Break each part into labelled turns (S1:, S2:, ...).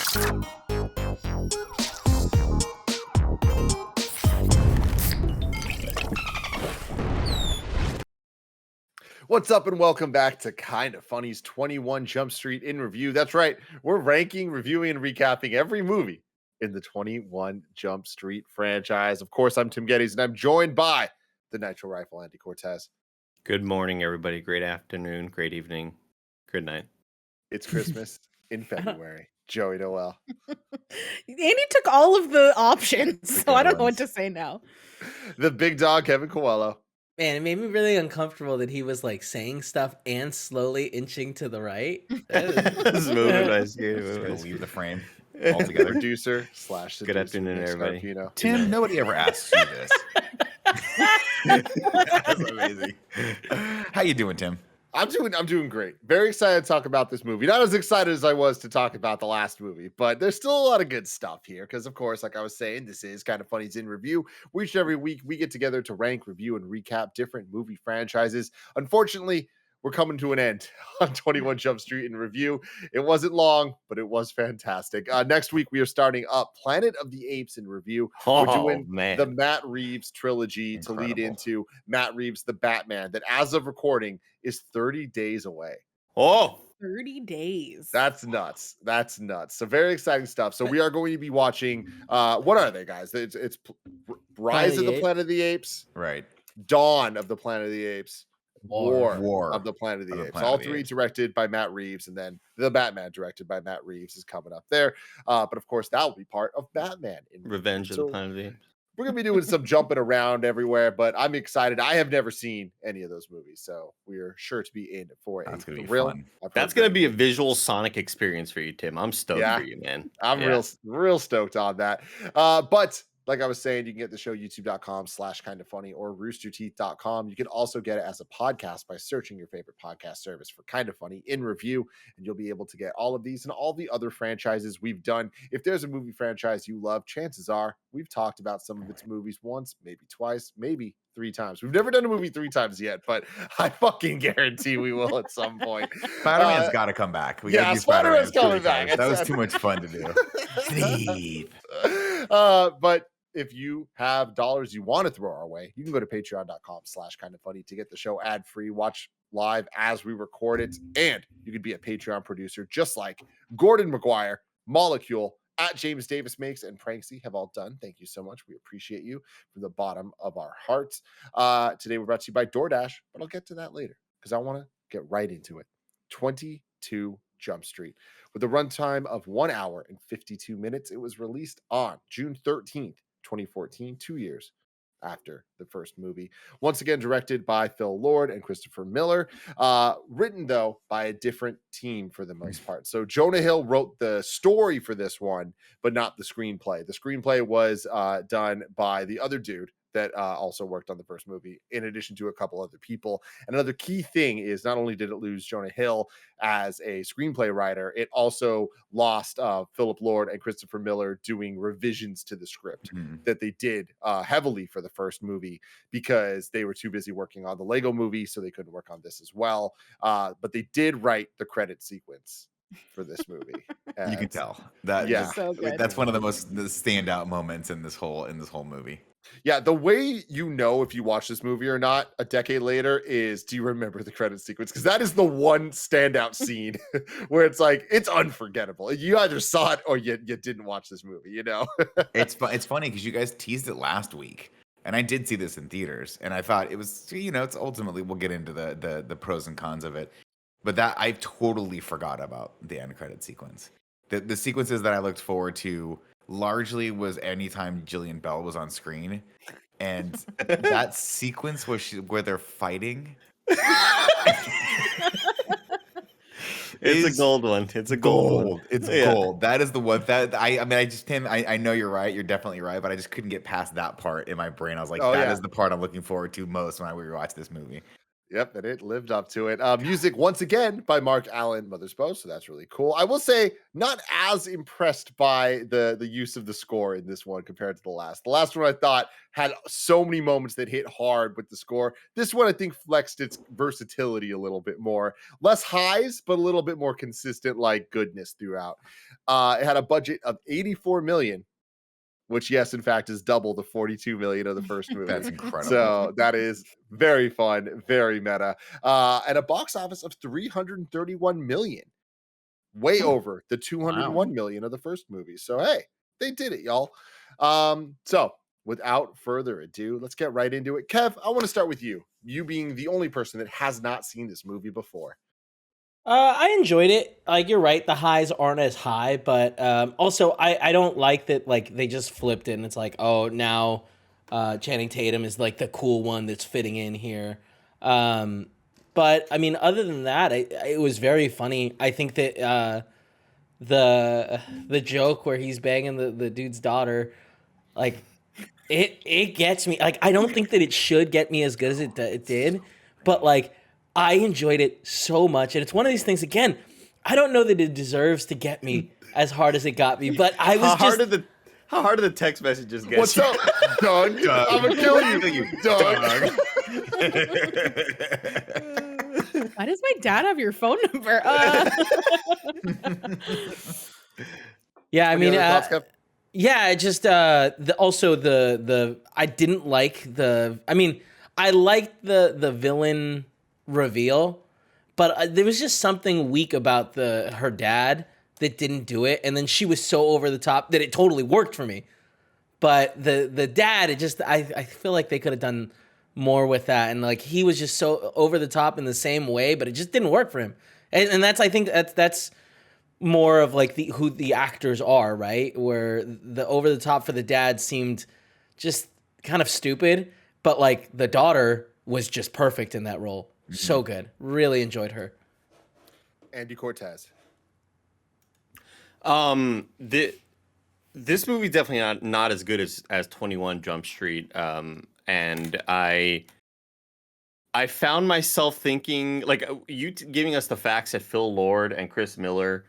S1: What's up, and welcome back to Kinda Funny's 21 Jump Street in review. That's right, we're ranking, reviewing, and recapping every movie in the 21 Jump Street franchise. Of course, I'm Tim Geddes, and I'm joined by the Nitro Rifle, Andy Cortez.
S2: Good morning, everybody. Great afternoon, great evening, good night.
S1: It's Christmas in February. Joey Noel.
S3: Andy took all of the options, so I don't know what
S4: ones.
S3: to say now.
S1: The big dog, Kevin Coelho.
S5: Man, it made me really uncomfortable that he was like saying stuff and slowly inching to the right. That is-
S4: Just gonna leave the frame altogether.
S1: Producer slash
S2: Good afternoon,
S1: Nick
S2: everybody.
S1: Scarpino.
S4: Tim, nobody ever asks you this. That's amazing. How you doing, Tim?
S1: I'm doing great. Very excited to talk about this movie. Not as excited as I was to talk about the last movie, but there's still a lot of good stuff here. Because of course, like I was saying, this is Kinda Funny's in review. Each and every week we get together to rank, review, and recap different movie franchises. Unfortunately, we're coming to an end on 21 Jump Street in review. It wasn't long, but it was fantastic. Next week we are starting up Planet of the Apes in review. We're doing the Matt Reeves trilogy to lead into Matt Reeves' The Batman, that as of recording is 30 days away.
S3: 30 days.
S1: That's nuts. So very exciting stuff. So we are going to be watching, what are they, guys? It's Rise of the Planet of the Apes,
S4: Right.
S1: Dawn of the Planet of the Apes,
S4: War
S1: of the Planet of the Apes.
S4: Planet
S1: All
S4: of the
S1: three
S4: Apes.
S1: directed by Matt Reeves, and then the Batman directed by Matt Reeves is coming up there. But of course, that will be part of Batman.
S2: Revenge of the Planet of the Apes.
S1: We're going to be doing some jumping around everywhere, but I'm excited. I have never seen any of those movies, so we're sure to be in for
S4: That's gonna be
S1: real.
S4: fun.
S2: That's going to be a visual Sonic experience for you, Tim. I'm stoked for you, man.
S1: I'm real stoked on that. But like I was saying, you can get the show youtube.com/kindafunny or roosterteeth.com. You can also get it as a podcast by searching your favorite podcast service for Kinda Funny in review, and you'll be able to get all of these and all the other franchises we've done. If there's a movie franchise you love, chances are we've talked about some of its movies once, maybe twice, maybe 3 times. We've never done a movie 3 times yet, but I fucking guarantee we will at some point.
S4: Spider-Man's got to come back. We gotta do
S1: Spider-Man's coming
S4: 3
S1: back.
S4: times. That was too much fun to do. Sleep.
S1: But if you have dollars you want to throw our way, you can go to patreon.com/kindafunny to get the show ad-free, watch live as we record it, and you could be a Patreon producer just like Gordon McGuire, Molecule, at James Davis Makes, and Pranksy have all done. Thank you so much. We appreciate you from the bottom of our hearts. Today we're brought to you by DoorDash, but I'll get to that later because I want to get right into it. 22 Jump Street. With a runtime of 1 hour and 52 minutes, it was released on June 13th, 2014, 2 years after the first movie. Once again, directed by Phil Lord and Christopher Miller. Written, though, by a different team for the most part. So Jonah Hill wrote the story for this one, but not the screenplay. The screenplay was done by the other dude that also worked on the first movie, in addition to a couple other people. And another key thing is not only did it lose Jonah Hill as a screenplay writer, it also lost Philip Lord and Christopher Miller doing revisions to the script that they did heavily for the first movie because they were too busy working on the Lego movie, so they couldn't work on this as well. But they did write the credit sequence for this movie.
S4: You can tell that.
S1: Yeah.
S3: So good.
S4: That's one of the standout moments in this whole movie.
S1: Yeah, the way you know if you watch this movie or not a decade later is, do you remember the credit sequence? Because that is the one standout scene where it's like, it's unforgettable. You either saw it or you didn't watch this movie, you know?
S4: It's funny because you guys teased it last week, and I did see this in theaters, and I thought it was, it's ultimately, we'll get into the pros and cons of it, but that I totally forgot about the end credit sequence. The sequences that I looked forward to largely was anytime Jillian Bell was on screen, and that sequence where they're fighting.
S2: It's a gold one. It's a gold one.
S4: It's gold. That is the one that I know you're right. You're definitely right, but I just couldn't get past that part in my brain. I was like, that is the part I'm looking forward to most when we watch this movie.
S1: Yep, and it lived up to it. Music once again by Mark Allen Mothersbaugh, so that's really cool. I will say, not as impressed by the use of the score in this one compared to the last. The last one I thought had so many moments that hit hard with the score. This one I think flexed its versatility a little bit more, less highs, but a little bit more consistent, like goodness throughout. It had a budget of 84 million, which, yes, in fact, is double the 42 million of the first movie.
S4: That's incredible.
S1: So that is very fun, very meta. And a box office of 331 million, way over the 201 million of the first movie. So, hey, they did it, y'all. So without further ado, let's get right into it. Kev, I want to start with you. You being the only person that has not seen this movie before.
S5: I enjoyed it. Like, you're right, the highs aren't as high, but also I don't like that, like, they just flipped it and it's like, oh, now Channing Tatum is like the cool one that's fitting in here. But I mean, other than that, it was very funny. I think that the joke where he's banging the dude's daughter, like, it gets me. Like, I don't think that it should get me as good as it did, but like, I enjoyed it so much, and it's one of these things. Again, I don't know that it deserves to get me as hard as it got me, but I was
S2: How hard did the text messages get?
S1: What's up, Doug? I'm gonna kill you, Doug.
S3: Why does my dad have your phone number?
S5: Yeah, I mean,
S1: Any other thoughts, Kev?
S5: yeah, just also the I didn't like the. I mean, I liked the villain reveal, but there was just something weak about her dad that didn't do it, and then she was so over the top that it totally worked for me. But the dad, it just I feel like they could have done more with that, and like he was just so over the top in the same way, but it just didn't work for him. And that's, I think that's more of like who the actors are, right? Where the over the top for the dad seemed just kind of stupid, but like the daughter was just perfect in that role. So good. Really enjoyed her.
S1: Andy Cortez.
S2: This movie definitely not as good as 21 Jump Street. And I found myself thinking, like, you giving us the facts that Phil Lord and Chris Miller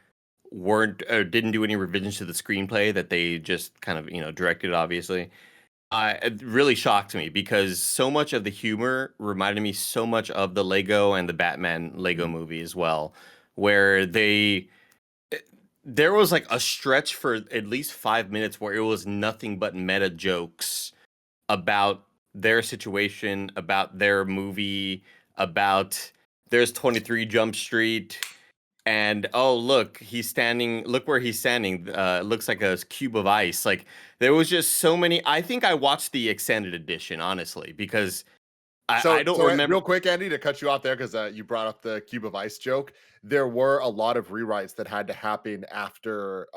S2: didn't do any revisions to the screenplay, that they just kind of, directed, obviously. It really shocked me because so much of the humor reminded me so much of the Lego and the Batman Lego movie as well, where there was like a stretch for at least 5 minutes where it was nothing but meta jokes about their situation, about their movie, about there's 23 Jump Street. And oh, look, look where he's standing. Looks like a cube of ice. Like, there was just so many. I think I watched the extended edition, honestly, because I don't remember.
S1: Real quick, Andy, to cut you off there, because you brought up the cube of ice joke. There were a lot of rewrites that had to happen after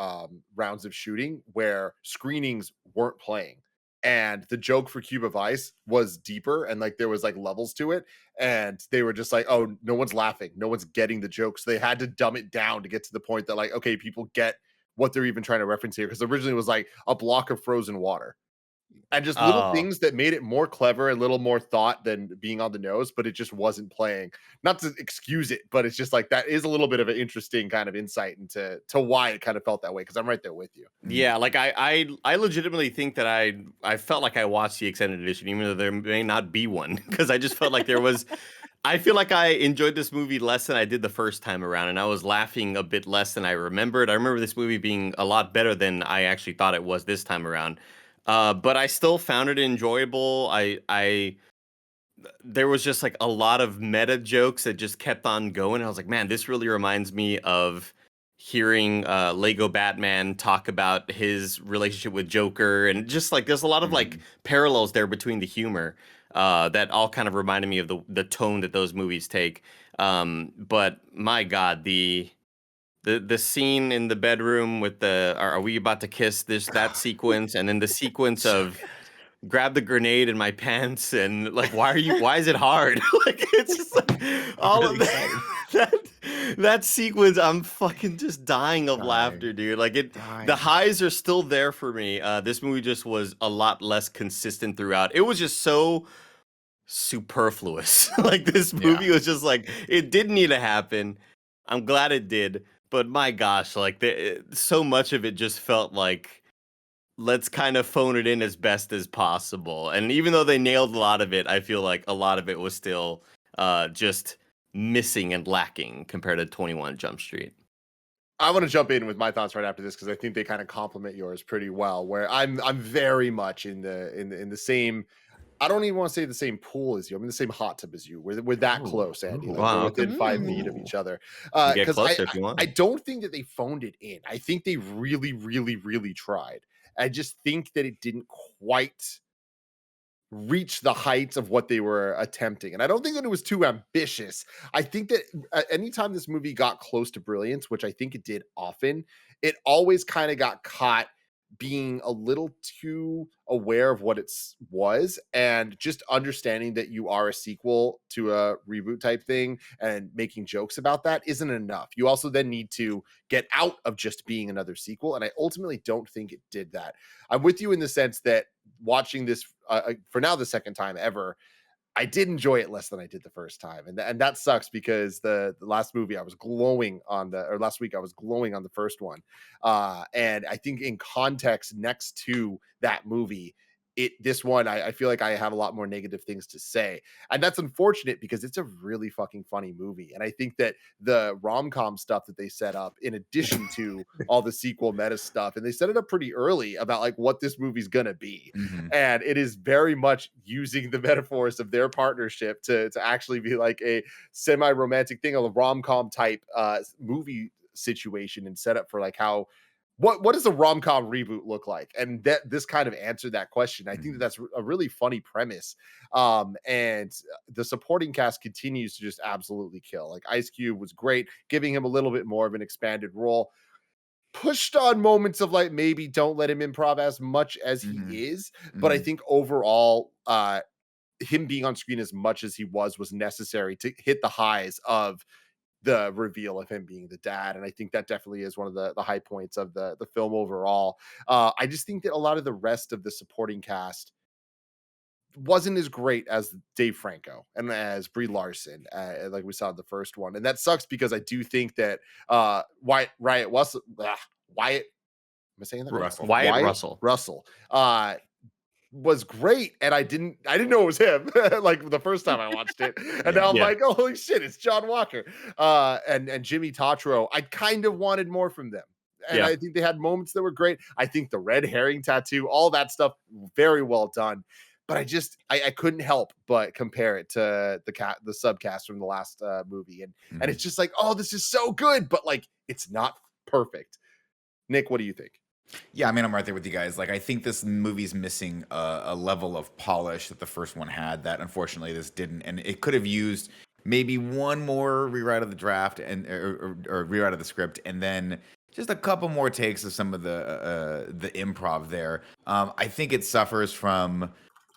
S1: rounds of shooting where screenings weren't playing. And the joke for Cube of Ice was deeper, and like there was like levels to it, and they were just like, oh, no one's laughing, no one's getting the joke. So they had to dumb it down to get to the point that, like, okay, people get what they're even trying to reference here, because originally it was like a block of frozen water. And just little things that made it more clever, a little more thought than being on the nose, but it just wasn't playing. Not to excuse it, but it's just like that is a little bit of an interesting kind of insight into why it kind of felt that way, because I'm right there with you.
S2: Yeah, like I legitimately think that I felt like I watched the extended edition, even though there may not be one, because I just felt like there was. I feel like I enjoyed this movie less than I did the first time around, and I was laughing a bit less than I remembered. I remember this movie being a lot better than I actually thought it was this time around. But I still found it enjoyable. There was just like a lot of meta jokes that just kept on going. I was like, man, this really reminds me of hearing Lego Batman talk about his relationship with Joker, and just like there's a lot of like parallels there between the humor that all kind of reminded me of the tone that those movies take. But my God, the scene in the bedroom with are we about to kiss, that sequence, and then the sequence of grab the grenade in my pants, and like, why is it hard? Like, it's just like all of that sequence, I'm fucking just dying of laughter, dude. Like, the highs are still there for me. This movie just was a lot less consistent throughout. It was just so superfluous. Like this
S4: Yeah.
S2: movie was just like it didn't need to happen. I'm glad it did, but my gosh, like so much of it just felt like let's kind of phone it in as best as possible. And even though they nailed a lot of it, I feel like a lot of it was still just missing and lacking compared to 21 Jump Street.
S1: I want to jump in with my thoughts right after this because I think they kind of complement yours pretty well. Where I'm very much in the same. I don't even want to say the same pool as you. I'm in the same hot tub as you. We're that close, Andy. Like
S2: Wow,
S1: we're
S2: okay.
S1: within 5 feet of each other.
S2: You get
S1: Because
S2: closer if you want.
S1: I don't think that they phoned it in. I think they really, really, really tried. I just think that it didn't quite reach the heights of what they were attempting. And I don't think that it was too ambitious. I think that anytime this movie got close to brilliance, which I think it did often, it always kind of got caught being a little too aware of what it was, and just understanding that you are a sequel to a reboot type thing and making jokes about that isn't enough. You also then need to get out of just being another sequel. And I ultimately don't think it did that. I'm with you in the sense that watching this for now the second time ever, I did enjoy it less than I did the first time, and that sucks because the last movie I was glowing on last week I was glowing on the first one, and I think in context next to that movie, this one I feel like I have a lot more negative things to say, and that's unfortunate because it's a really fucking funny movie, and I think that the rom-com stuff that they set up in addition to all the sequel meta stuff, and they set it up pretty early about like what this movie's gonna be, and it is very much using the metaphors of their partnership to actually be like a semi-romantic thing, a rom-com type movie situation, and set up for like how what does a rom-com reboot look like, and that this kind of answered that question. I think that that's a really funny premise, and the supporting cast continues to just absolutely kill. Like Ice Cube was great, giving him a little bit more of an expanded role, pushed on moments of like maybe don't let him improv as much as he is, but I think overall him being on screen as much as he was necessary to hit the highs of the reveal of him being the dad, and I think that definitely is one of the high points of the film overall. I just think that a lot of the rest of the supporting cast wasn't as great as Dave Franco and as Brie Larson, like we saw in the first one, and that sucks because I do think that Wyatt Russell, Wyatt, am I saying that right?
S4: Russell.
S2: Wyatt
S1: Russell was great, and I didn't know it was him like the first time I watched it, and now I'm
S2: Yeah.
S1: like, oh, holy shit, it's John Walker. And Jimmy Tatro, I kind of wanted more from them. And
S2: Yeah.
S1: I think they had moments that were great. I think the red herring tattoo, all that stuff, very well done. But I couldn't help but compare it to the subcast from the last movie, and it's just like, oh, this is so good, but like it's not perfect. Nick, what do you think?
S4: Yeah, I mean, I'm right there with you guys. Like, I think this movie's missing a level of polish that the first one had that unfortunately this didn't, and it could have used maybe one more rewrite of the draft and or rewrite of the script, and then just a couple more takes of some of the improv there. I think it suffers from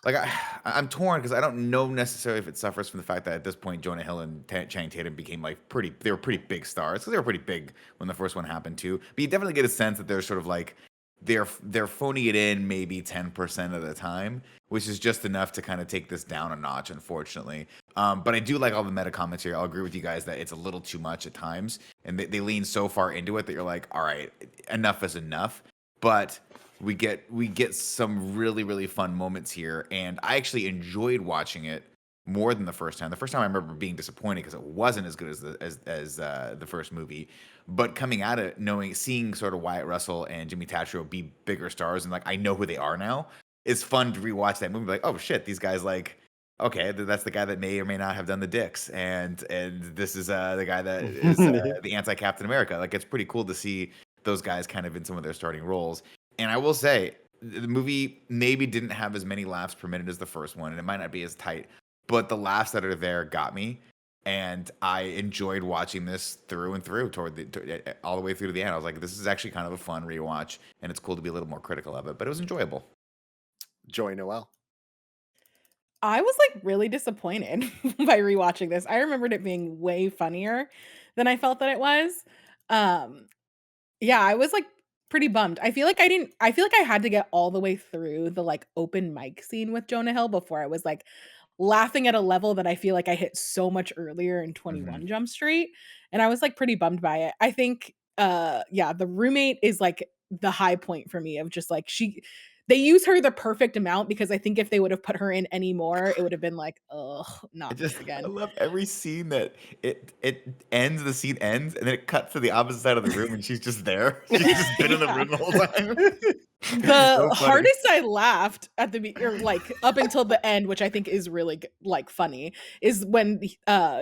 S4: like I'm torn because I don't know necessarily if it suffers from the fact that at this point Jonah Hill and Channing Tatum became like they were pretty big stars because they were pretty big when the first one happened too. But you definitely get a sense that they're sort of like they're phoning it in maybe 10% of the time, which is just enough to kind of take this down a notch, unfortunately. But I do like all the meta commentary. I'll agree with you guys that it's a little too much at times, and they lean so far into it that you're like, all right, enough is enough. But we get some really really fun moments here, and I actually enjoyed watching it more than the first time. The first time I remember being disappointed because it wasn't as good as the first movie. But coming at it, seeing sort of Wyatt Russell and Jimmy Tatro be bigger stars, and like I know who they are now, it's fun to rewatch that movie. Like, oh shit, these guys like, okay, that's the guy that may or may not have done the dicks, and this is the guy that is the anti Captain America. Like, it's pretty cool to see those guys kind of in some of their starting roles. And I will say, the movie maybe didn't have as many laughs per minute as the first one, and it might not be as tight, but the laughs that are there got me. And I enjoyed watching this through and through all the way through to the end. I was like, this is actually kind of a fun rewatch, and it's cool to be a little more critical of it, but it was enjoyable.
S1: Joy Noel.
S3: I was like really disappointed by rewatching this. I remembered it being way funnier than I felt that it was. Yeah, I was like pretty bummed. I feel like I had to get all the way through the like open mic scene with Jonah Hill before I was like, laughing at a level that I feel like I hit so much earlier in 21 Jump Street, and I was like pretty bummed by it. I think yeah, the roommate is like the high point for me of just like they use her the perfect amount because I think if they would have put her in any more, it would have been like, ugh, not this
S4: I
S3: again.
S4: love every scene that it ends, the scene ends, and then it cuts to the opposite side of the room, and she's just there. She's just been in the room the whole time.
S3: The
S4: So funny.
S3: hardest I laughed at or like up until the end, which I think is really like funny, is when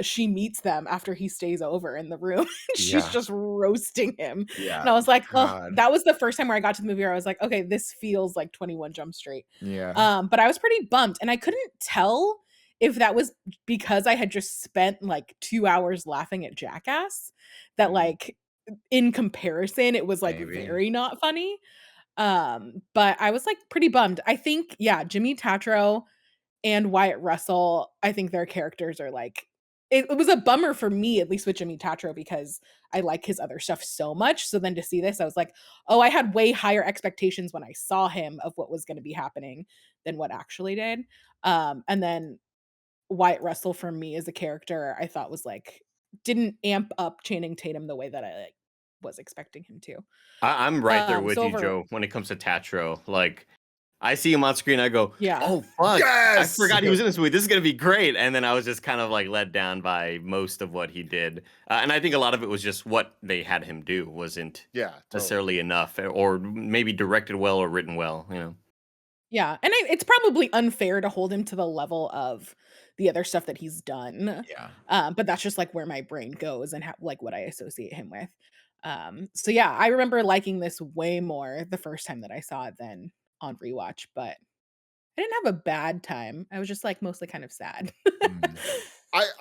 S3: she meets them after he stays over in the room. She's
S4: Yeah.
S3: just roasting him.
S4: Yeah.
S3: And I was like, oh,
S4: God.
S3: that was the first time where I got to the movie where I was like, okay, this feels like 21 Jump Street.
S4: Yeah.
S3: But I was pretty bummed, and I couldn't tell if that was because I had just spent like 2 hours laughing at Jackass, that like in comparison it was like
S4: Maybe.
S3: very not funny. But I was like pretty bummed. I think, yeah, Jimmy Tatro and Wyatt Russell, I think their characters are like it was a bummer for me, at least with Jimmy Tatro, because I like his other stuff so much. So then to see this, I was like, oh, I had way higher expectations when I saw him of what was going to be happening than what actually did. And then Wyatt Russell for me as a character, I thought was like didn't amp up Channing Tatum the way that I like was expecting him to.
S2: I'm right there with
S3: So
S2: you,
S3: over,
S2: Joe, when it comes to Tatro. Like, I see him on screen, I go,
S3: yeah.
S2: oh, fuck.
S4: Yes!
S2: I forgot he was in this movie. This is going to be great. And then I was just kind of like let down by most of what he did. And I think a lot of it was just what they had him do wasn't
S1: Yeah, totally.
S2: necessarily enough, or maybe directed well or written well, you know.
S3: Yeah, and it's probably unfair to hold him to the level of the other stuff that he's done.
S4: Yeah.
S3: But that's just like where my brain goes and like what I associate him with. So yeah, I remember liking this way more the first time that I saw it than on rewatch, but I didn't have a bad time. I was just like mostly kind of sad.
S4: Mm.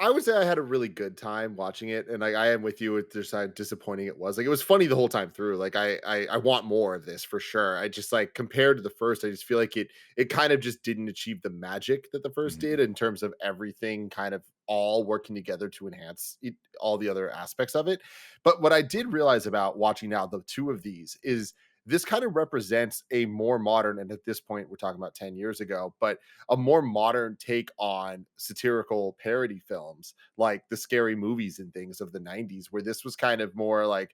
S1: I would say I had a really good time watching it, and I am with you with just how disappointing it was. Like, it was funny the whole time through. Like, I want more of this for sure. I just like compared to the first, I just feel like it kind of just didn't achieve the magic that the first did in terms of everything kind of all working together to enhance all the other aspects of it. But what I did realize about watching now the two of these is this kind of represents a more modern, and at this point we're talking about 10 years ago, but a more modern take on satirical parody films like the scary movies and things of the 90s, where this was kind of more like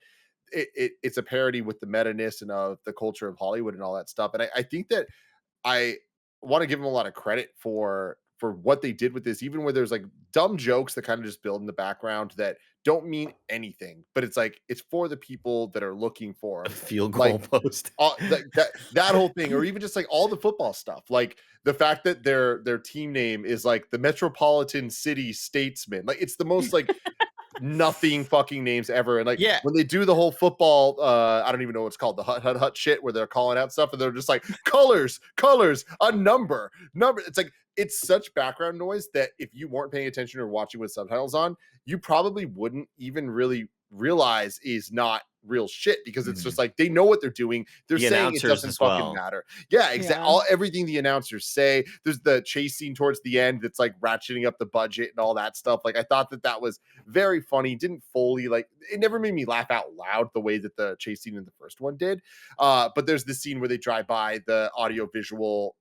S1: it's a parody with the meta-ness and of the culture of Hollywood and all that stuff. And I think that I want to give them a lot of credit for what they did with this, even where there's like dumb jokes that kind of just build in the background that don't mean anything, but it's like it's for the people that are looking for
S2: A field goal
S1: like
S2: post.
S1: that whole thing, or even just like all the football stuff, like the fact that their team name is like the Metropolitan City Statesman. Like, it's the most like nothing fucking names ever. And like,
S2: Yeah.
S1: when they do the whole football, I don't even know what it's called, the hut shit, where they're calling out stuff and they're just like colors, a number. It's like, it's such background noise that if you weren't paying attention or watching with subtitles on, you probably wouldn't even really realize is not real shit, because it's just like they know what they're doing. They're
S2: The
S1: saying it
S2: announcers
S1: doesn't
S2: as
S1: fucking
S2: well.
S1: matter. Yeah, exactly.
S3: Yeah.
S1: Everything the announcers say. There's the chase scene towards the end that's like ratcheting up the budget and all that stuff. Like, I thought that was very funny. Didn't fully like it. Never made me laugh out loud the way that the chase scene in the first one did. But there's this scene where they drive by the audiovisual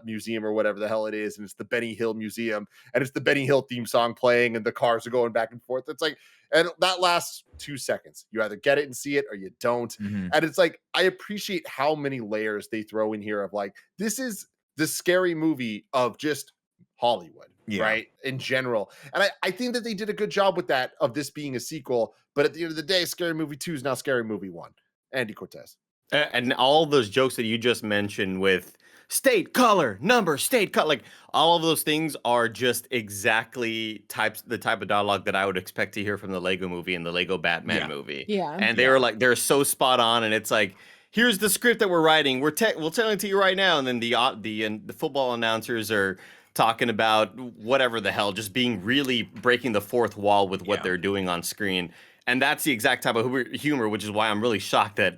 S1: museum or whatever the hell it is, and it's the Benny Hill Museum, and it's the Benny Hill theme song playing, and the cars are going back and forth. It's like, and that lasts 2 seconds. You either get it and see it or you don't.
S4: Mhm.
S1: And it's like, I appreciate how many layers they throw in here of like, this is the scary movie of just Hollywood,
S4: Yeah.
S1: right? In general. And I think that they did a good job with that, of this being a sequel. But at the end of the day, Scary Movie 2 is now Scary Movie 1. Andy Cortez.
S2: And all those jokes that you just mentioned with state, color, number, state, color, like all of those things are just exactly the type of dialogue that I would expect to hear from the Lego movie and the Lego Batman movie.
S3: Yeah.
S2: And they were like, they're so spot on. And it's like, here's the script that we're writing. We'll tell it to you right now. And then the football announcers are talking about whatever the hell, just being really breaking the fourth wall with what they're doing on screen. And that's the exact type of humor, which is why I'm really shocked that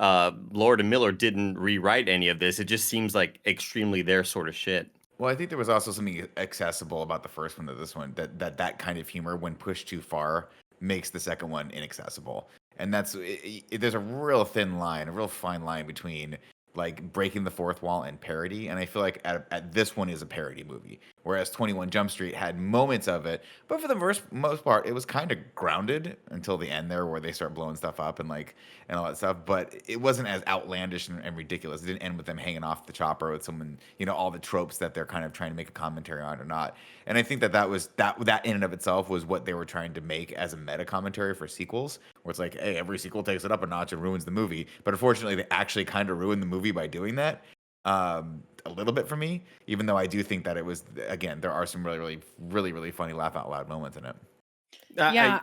S2: Lord and Miller didn't rewrite any of this. It just seems like extremely their sort of shit.
S4: Well, I think there was also something accessible about the first one to this one, that kind of humor, when pushed too far, makes the second one inaccessible. And that's there's a real thin line, a real fine line between like breaking the fourth wall and parody, and I feel like at this one is a parody movie, whereas 21 Jump Street had moments of it, but for the most part it was kind of grounded until the end there where they start blowing stuff up and all that stuff, but it wasn't as outlandish and ridiculous. It didn't end with them hanging off the chopper with someone, all the tropes that they're kind of trying to make a commentary on or not. And I think that was that in and of itself was what they were trying to make as a meta commentary for sequels, where it's like, hey, every sequel takes it up a notch and ruins the movie. But unfortunately, they actually kind of ruined the movie by doing that. A little bit for me, even though I do think that it was, again, there are some really funny laugh out loud moments in it.
S3: Yeah.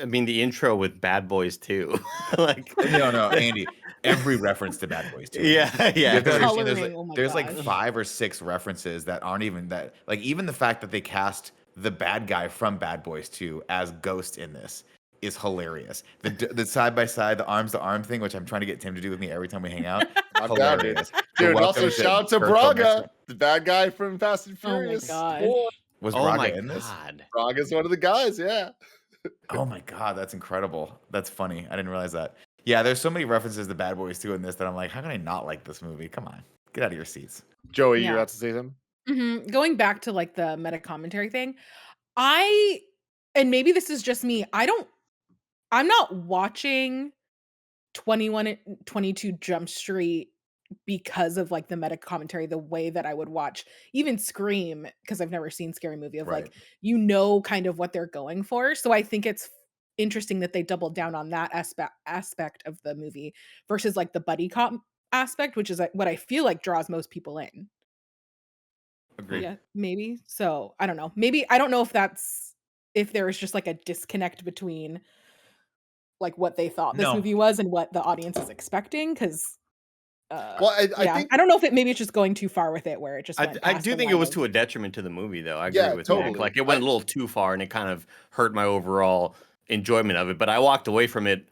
S2: I mean, the intro with Bad Boys too. Like,
S4: no, Andy. Every reference to Bad Boys too.
S2: yeah.
S4: You have to understand
S3: Coloring, oh my
S4: there's like
S3: gosh.
S4: 5 or 6 references that aren't even that. Like even the fact that they cast the bad guy from Bad Boys 2 as Ghost in this is hilarious. The side by side, the arms to arm thing, which I'm trying to get Tim to do with me every time we hang out.
S1: I'm down, dude.
S4: Hilarious.
S1: Dude,
S4: The
S1: also
S4: welcome
S1: shout out to
S4: Kurt
S1: Braga,
S4: Cobain.
S1: the bad guy from Fast and
S3: Oh my
S1: Furious.
S3: God.
S1: Four.
S4: Was
S2: oh
S4: Braga
S2: my
S4: in this?
S2: god.
S1: Braga's one of the guys, yeah.
S4: Oh my god, that's incredible. That's funny. I didn't realize that. Yeah, there's so many references to Bad Boys 2 in this that I'm like, how can I not like this movie? Come on, get out of your seats.
S1: Joey,
S3: Yeah.
S1: you about to say something?
S3: Going back to like the meta commentary thing, and maybe this is just me, I'm not watching 21 and 22 Jump Street because of like the meta commentary the way that I would watch even Scream, because I've never seen Scary Movie, of like, kind of what they're going for. So I think it's interesting that they doubled down on that aspect of the movie versus like the buddy cop aspect, which is like what I feel like draws most people in.
S4: Agreed.
S3: Yeah, maybe. So I don't know. Maybe I don't know if there is just like a disconnect between like what they thought this
S4: No.
S3: movie was and what the audience is expecting. Because
S1: Well, I think
S3: I don't know if maybe it's just going too far with it, where it just.
S2: I
S3: Went
S2: do
S3: past the
S2: think it
S3: line
S2: was
S3: of-
S2: to a detriment to the movie, though. I agree
S1: Yeah,
S2: with Nick.
S1: totally.
S2: Like, it went a little too far, and it kind of hurt my overall enjoyment of it. But I walked away from it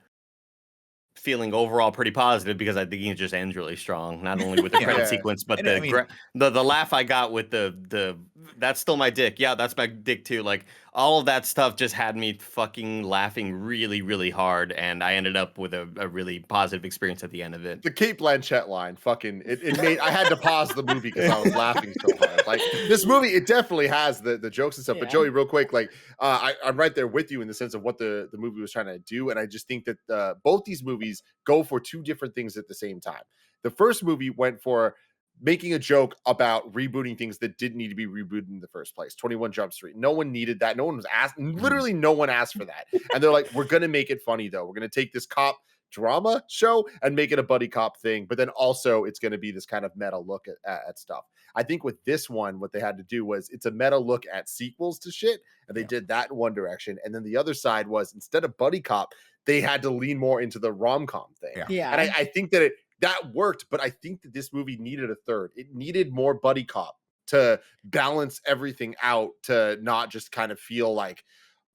S2: feeling overall pretty positive because I think it just ends really strong. Not only with the credit
S1: Yeah.
S2: sequence, but
S4: And I mean-
S2: the laugh I got with the that's still my dick. Yeah, that's my dick too. Like, all of that stuff just had me fucking laughing really hard, and I ended up with a really positive experience at the end of it.
S1: the Kate Blanchett line, fucking, it made, I had to pause the movie because I was laughing so hard. Like, this movie, it definitely has the jokes and stuff. But
S3: Yeah.
S1: Joey, real quick, like, I'm right there with you in the sense of what the movie was trying to do. And I just think that both these movies go for two different things at the same time. The first movie went for making a joke about rebooting things that didn't need to be rebooted in the first place. 21 Jump Street. No one needed that. No one was asked. Literally no one asked for that. And they're like, we're going to make it funny, though. We're going to take this cop drama show and make it a buddy cop thing. But then also it's going to be this kind of meta look at stuff. I think with this one, what they had to do was it's a meta look at sequels to shit. And they did that in one direction. And then the other side was, instead of buddy cop, they had to lean more into the rom-com thing.
S3: Yeah.
S1: And I think that that worked, but I think that this movie needed a third. It needed more buddy cop to balance everything out, to not just kind of feel like,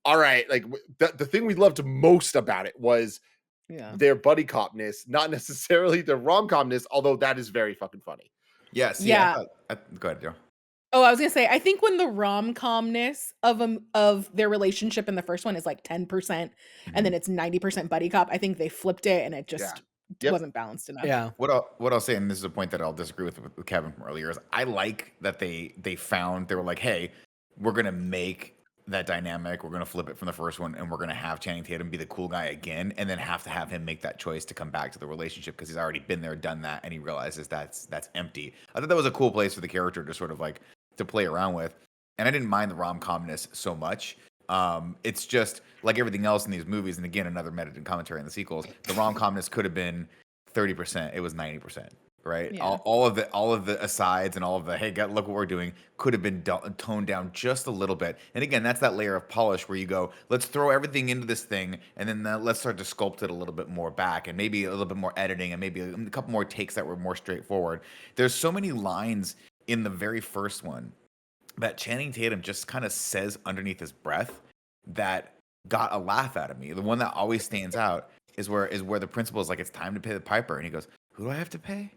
S1: all right, like the thing we loved most about it was their buddy copness, not necessarily their rom-comness, although that is very fucking funny.
S4: Yes.
S3: Yeah.
S4: Go ahead, Joe.
S3: Oh, I was gonna say, I think when the rom-comness of their relationship in the first one is like 10%, and then it's 90% buddy cop, I think they flipped it and it just
S1: Yep.
S3: wasn't balanced enough.
S5: Yeah.
S4: What I'll say, and this is a point that I'll disagree with Kevin from earlier, is I like that they were like, hey, we're gonna make that dynamic, we're gonna flip it from the first one, and we're gonna have Channing Tatum be the cool guy again, and then have to have him make that choice to come back to the relationship because he's already been there, done that, and he realizes that's empty. I thought that was a cool place for the character to sort of like to play around with, and I didn't mind the rom-comness so much. It's just like everything else in these movies, and again, another meta commentary in the sequels. The rom-comness could have been 30%. It was 90%, right?
S3: Yeah.
S4: All of the asides and all of the, hey, look what we're doing, could have been toned down just a little bit. And again, that's that layer of polish where you go, let's throw everything into this thing, and then let's start to sculpt it a little bit more back, and maybe a little bit more editing, and maybe a couple more takes that were more straightforward. There's so many lines in the very first one that Channing Tatum just kind of says underneath his breath that got a laugh out of me. The one that always stands out is where the principal is like, it's time to pay the piper, and he goes, who do I have to pay?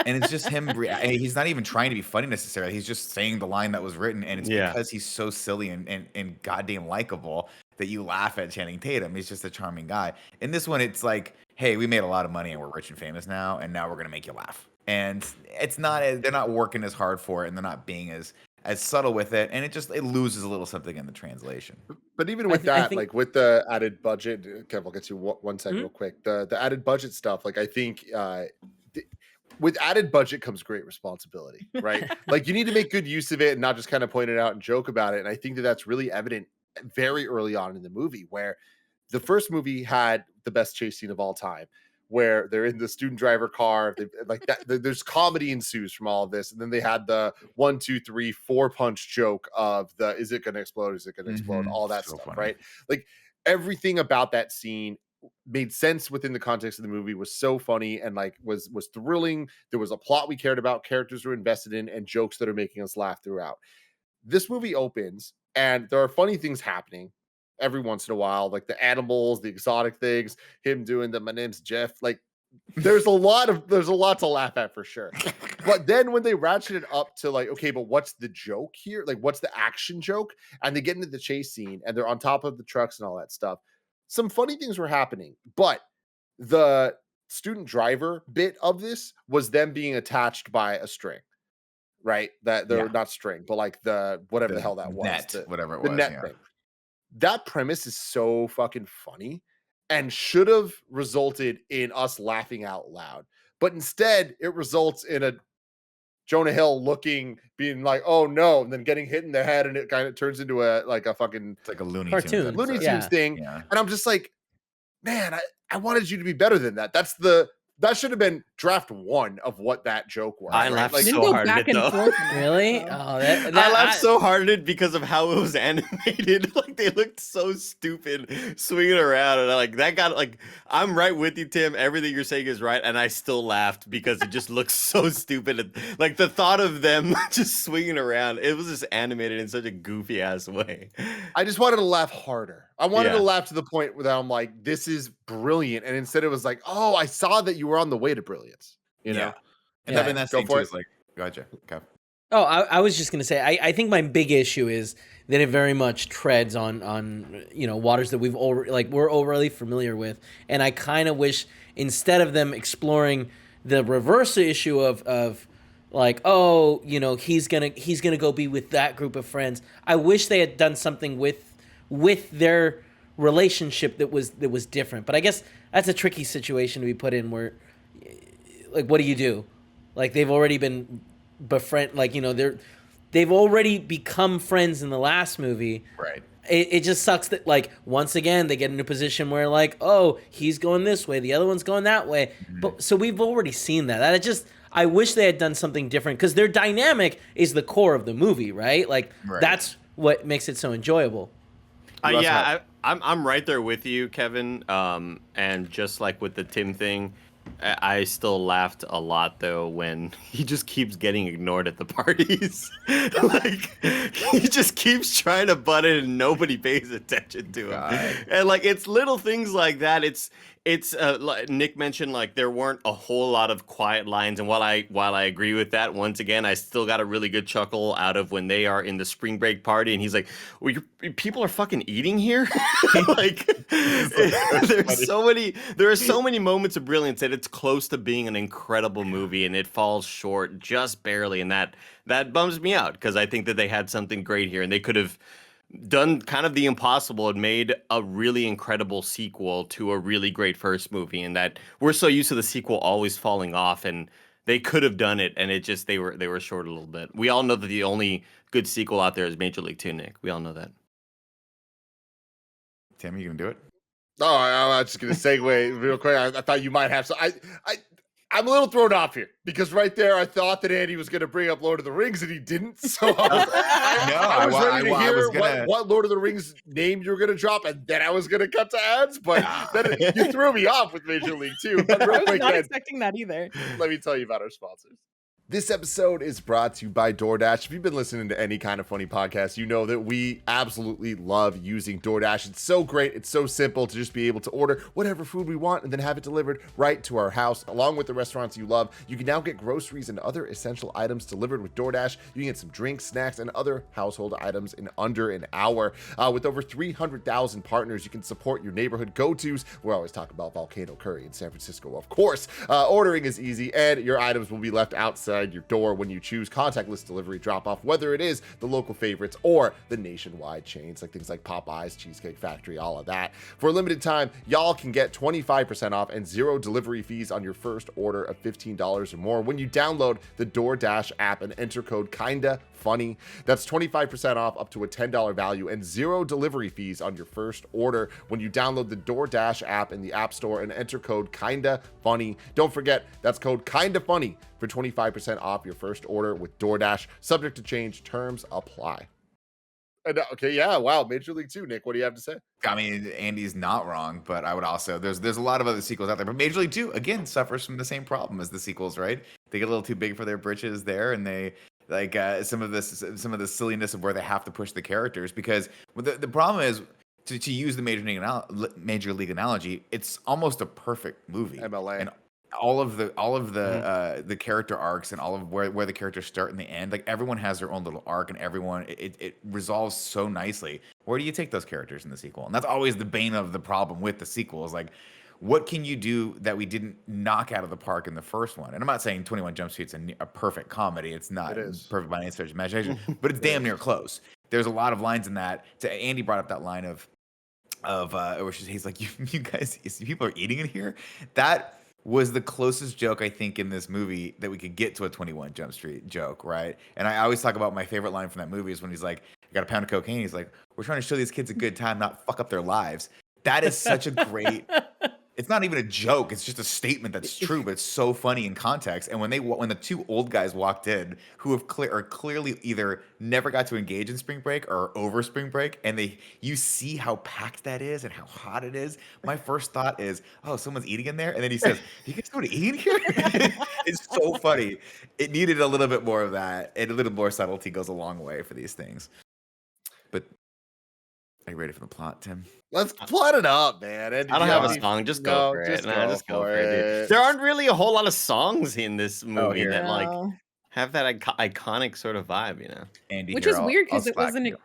S4: And it's just him. And he's not even trying to be funny necessarily. He's just saying the line that was written, and it's because he's so silly and goddamn likable that you laugh at Channing Tatum. He's just a charming guy. In this one, it's like, hey, we made a lot of money and we're rich and famous now, and now we're gonna make you laugh. And it's not they're not working as hard for it, and they're not being as subtle with it, and it loses a little something in the translation.
S1: But even with
S5: I
S1: that,
S5: think-
S1: like with the added budget, Kev, I'll get to you one second real quick. The added budget stuff, like I think with added budget comes great responsibility, right? Like you need to make good use of it and not just kind of point it out and joke about it. And I think that that's really evident very early on in the movie, where the first movie had the best chase scene of all time, where they're in the student driver car, like that. There's comedy ensues from all of this, and then they had the 1, 2, 3, 4 punch joke of the "Is it going to explode? Is it going to explode?" All that
S4: So
S1: stuff,
S4: funny.
S1: right? Like everything about that scene made sense within the context of the movie, was so funny, and like was thrilling. There was a plot we cared about, characters were invested in, and jokes that are making us laugh throughout. This movie opens and there are funny things happening every once in a while, like the animals, the exotic things, him doing the "my name's Jeff." Like there's a lot to laugh at for sure. But then when they ratchet it up to like, okay, but what's the joke here? Like what's the action joke? And they get into the chase scene and they're on top of the trucks and all that stuff. Some funny things were happening, but the student driver bit of this was them being attached by a string, right? That they're not string, but like the whatever the hell that was,
S4: net, whatever it
S1: the
S4: was,
S1: net
S4: yeah.
S1: thing. That premise is so fucking funny and should have resulted in us laughing out loud. But instead, it results in a Jonah Hill being like, "Oh no," and then getting hit in the head, and it kind of turns into a fucking
S4: It's like a Looney
S5: Cartoon.
S4: Tunes
S1: Looney
S4: episode.
S1: Tunes thing.
S4: Yeah.
S1: And I'm just like, man, I wanted you to be better than that. That should have been draft 1 of what that joke was.
S2: I
S1: right?
S2: laughed
S1: Like,
S3: Didn't
S2: so
S3: go
S2: hard at
S3: back
S2: it,
S3: and
S2: though.
S3: forth on it,
S5: Really?
S3: so.
S5: Oh, that
S2: I laughed so hard at it because of how it was animated. Like they looked so stupid swinging around, and I'm right with you, Tim. Everything you're saying is right, and I still laughed because it just looks so stupid. And, like the thought of them just swinging around, it was just animated in such a goofy ass way.
S1: I just wanted to laugh harder. I wanted
S2: Yeah.
S1: to laugh to the point where I'm like, this is brilliant. And instead it was like, oh, I saw that you were on the way to brilliance. You know?
S4: Yeah. And
S5: Yeah.
S4: then that
S1: Go
S4: scene
S1: for
S4: too
S1: it.
S4: is like, gotcha. Okay.
S5: Oh, I was just gonna say, I think my big issue is that it very much treads on waters that we're already familiar with, and I kind of wish instead of them exploring the reverse issue of like, oh, he's gonna go be with that group of friends. I wish they had done something with their relationship that was different. But I guess that's a tricky situation to be put in where, like, what do you do? Like they've already been they've already become friends in the last movie.
S4: Right.
S5: It just sucks that, like, once again they get in a position where, like, oh, he's going this way, the other one's going that way. But so we've already seen that. I wish they had done something different, because their dynamic is the core of the movie, right? Like that's what makes it so enjoyable.
S2: I'm right there with you, Kevin. And just like with the Tim thing, I still laughed a lot though when he just keeps getting ignored at the parties. Like he just keeps trying to butt in and nobody pays attention to him. And like it's little things like that. It's like Nick mentioned, like there weren't a whole lot of quiet lines, and while I agree with that, once again I still got a really good chuckle out of when they are in the spring break party and he's like, well, people are fucking eating here. Like there are so many moments of brilliance that it's close to being an incredible movie, and it falls short just barely, and that bums me out, because I think that they had something great here and they could have done kind of the impossible and made a really incredible sequel to a really great first movie, and that we're so used to the sequel always falling off, and they could have done it, and it just they were short a little bit. We all know that the only good sequel out there is Major League 2, Nick. We all know that.
S4: Tim, you gonna do it?
S1: Oh, I'm just gonna segue real quick. I thought you might have some. I'm a little thrown off here because right there I thought that Andy was gonna bring up Lord of the Rings and he didn't. So I was ready to hear what Lord of the Rings name you were gonna drop, and then I was gonna cut to ads. But then you threw me off with Major League 2. But real
S3: I was
S1: quick,
S3: not
S1: Ed,
S3: expecting that either.
S1: let me tell you about our sponsors. This episode is brought to you by DoorDash. If you've been listening to any kind of funny podcast, you know that we absolutely love using DoorDash. It's so great. It's so simple to just be able to order whatever food we want and then have it delivered right to our house, along with the restaurants you love. You can now get groceries and other essential items delivered with DoorDash. You can get some drinks, snacks, and other household items in under an hour. With over 300,000 partners, you can support your neighborhood go-tos. We're always talking about Volcano Curry in San Francisco, of course. Ordering is easy, and your items will be left outside your door when you choose contactless delivery drop-off, whether it is the local favorites or the nationwide chains like things like Popeyes, Cheesecake Factory, all of that. For a limited time, y'all can get 25% off and 0 delivery fees on your first order of $15 or more when you download the DoorDash app and enter code KindaFunny. That's 25% off up to a $10 value and 0 delivery fees on your first order when you download the DoorDash app in the App Store and enter code KindaFunny. Don't forget, that's code KindaFunny for 25% off your first order with DoorDash. Subject to change, terms apply. And, okay, yeah, wow, Major League 2, Nick, what do you have to say?
S4: I mean, Andy's not wrong, but I would also there's a lot of other sequels out there, but Major League 2 again suffers from the same problem as the sequels, right? They get a little too big for their britches there, and they like some of the silliness of where they have to push the characters, because the problem is to use the Major League analogy, it's almost a perfect movie.
S1: MLA.
S4: And all of the character arcs and all of where the characters start and the end, like everyone has their own little arc, and everyone it resolves so nicely. Where do you take those characters in the sequel? And that's always the bane of the problem with the sequel, is like, what can you do that we didn't knock out of the park in the first one? And I'm not saying 21 Jump Street's a perfect comedy. It's not perfect by any stretch of imagination, but it's damn near close. There's a lot of lines in that. Andy brought up that line of where he's like, you guys, people are eating in here. That was the closest joke I think in this movie that we could get to a 21 Jump Street joke, right? And I always talk about my favorite line from that movie is when he's like, I got a pound of cocaine. He's like, we're trying to show these kids a good time, not fuck up their lives. That is such a great. It's not even a joke. It's just a statement that's true, but it's so funny in context. And when the two old guys walked in, who are clearly either never got to engage in spring break or over spring break, and you see how packed that is and how hot it is. My first thought is, oh, someone's eating in there, and then he says, "You guys want to eat in here?" It's so funny. It needed a little bit more of that, and a little more subtlety goes a long way for these things. But are you ready for the plot, Tim?
S1: Let's plot it up, man.
S2: I don't have a song. Just go for it. Just go for it, dude. There aren't really a whole lot of songs in this movie that like have that iconic sort of vibe, you know.
S4: Andy,
S3: which is weird because it was an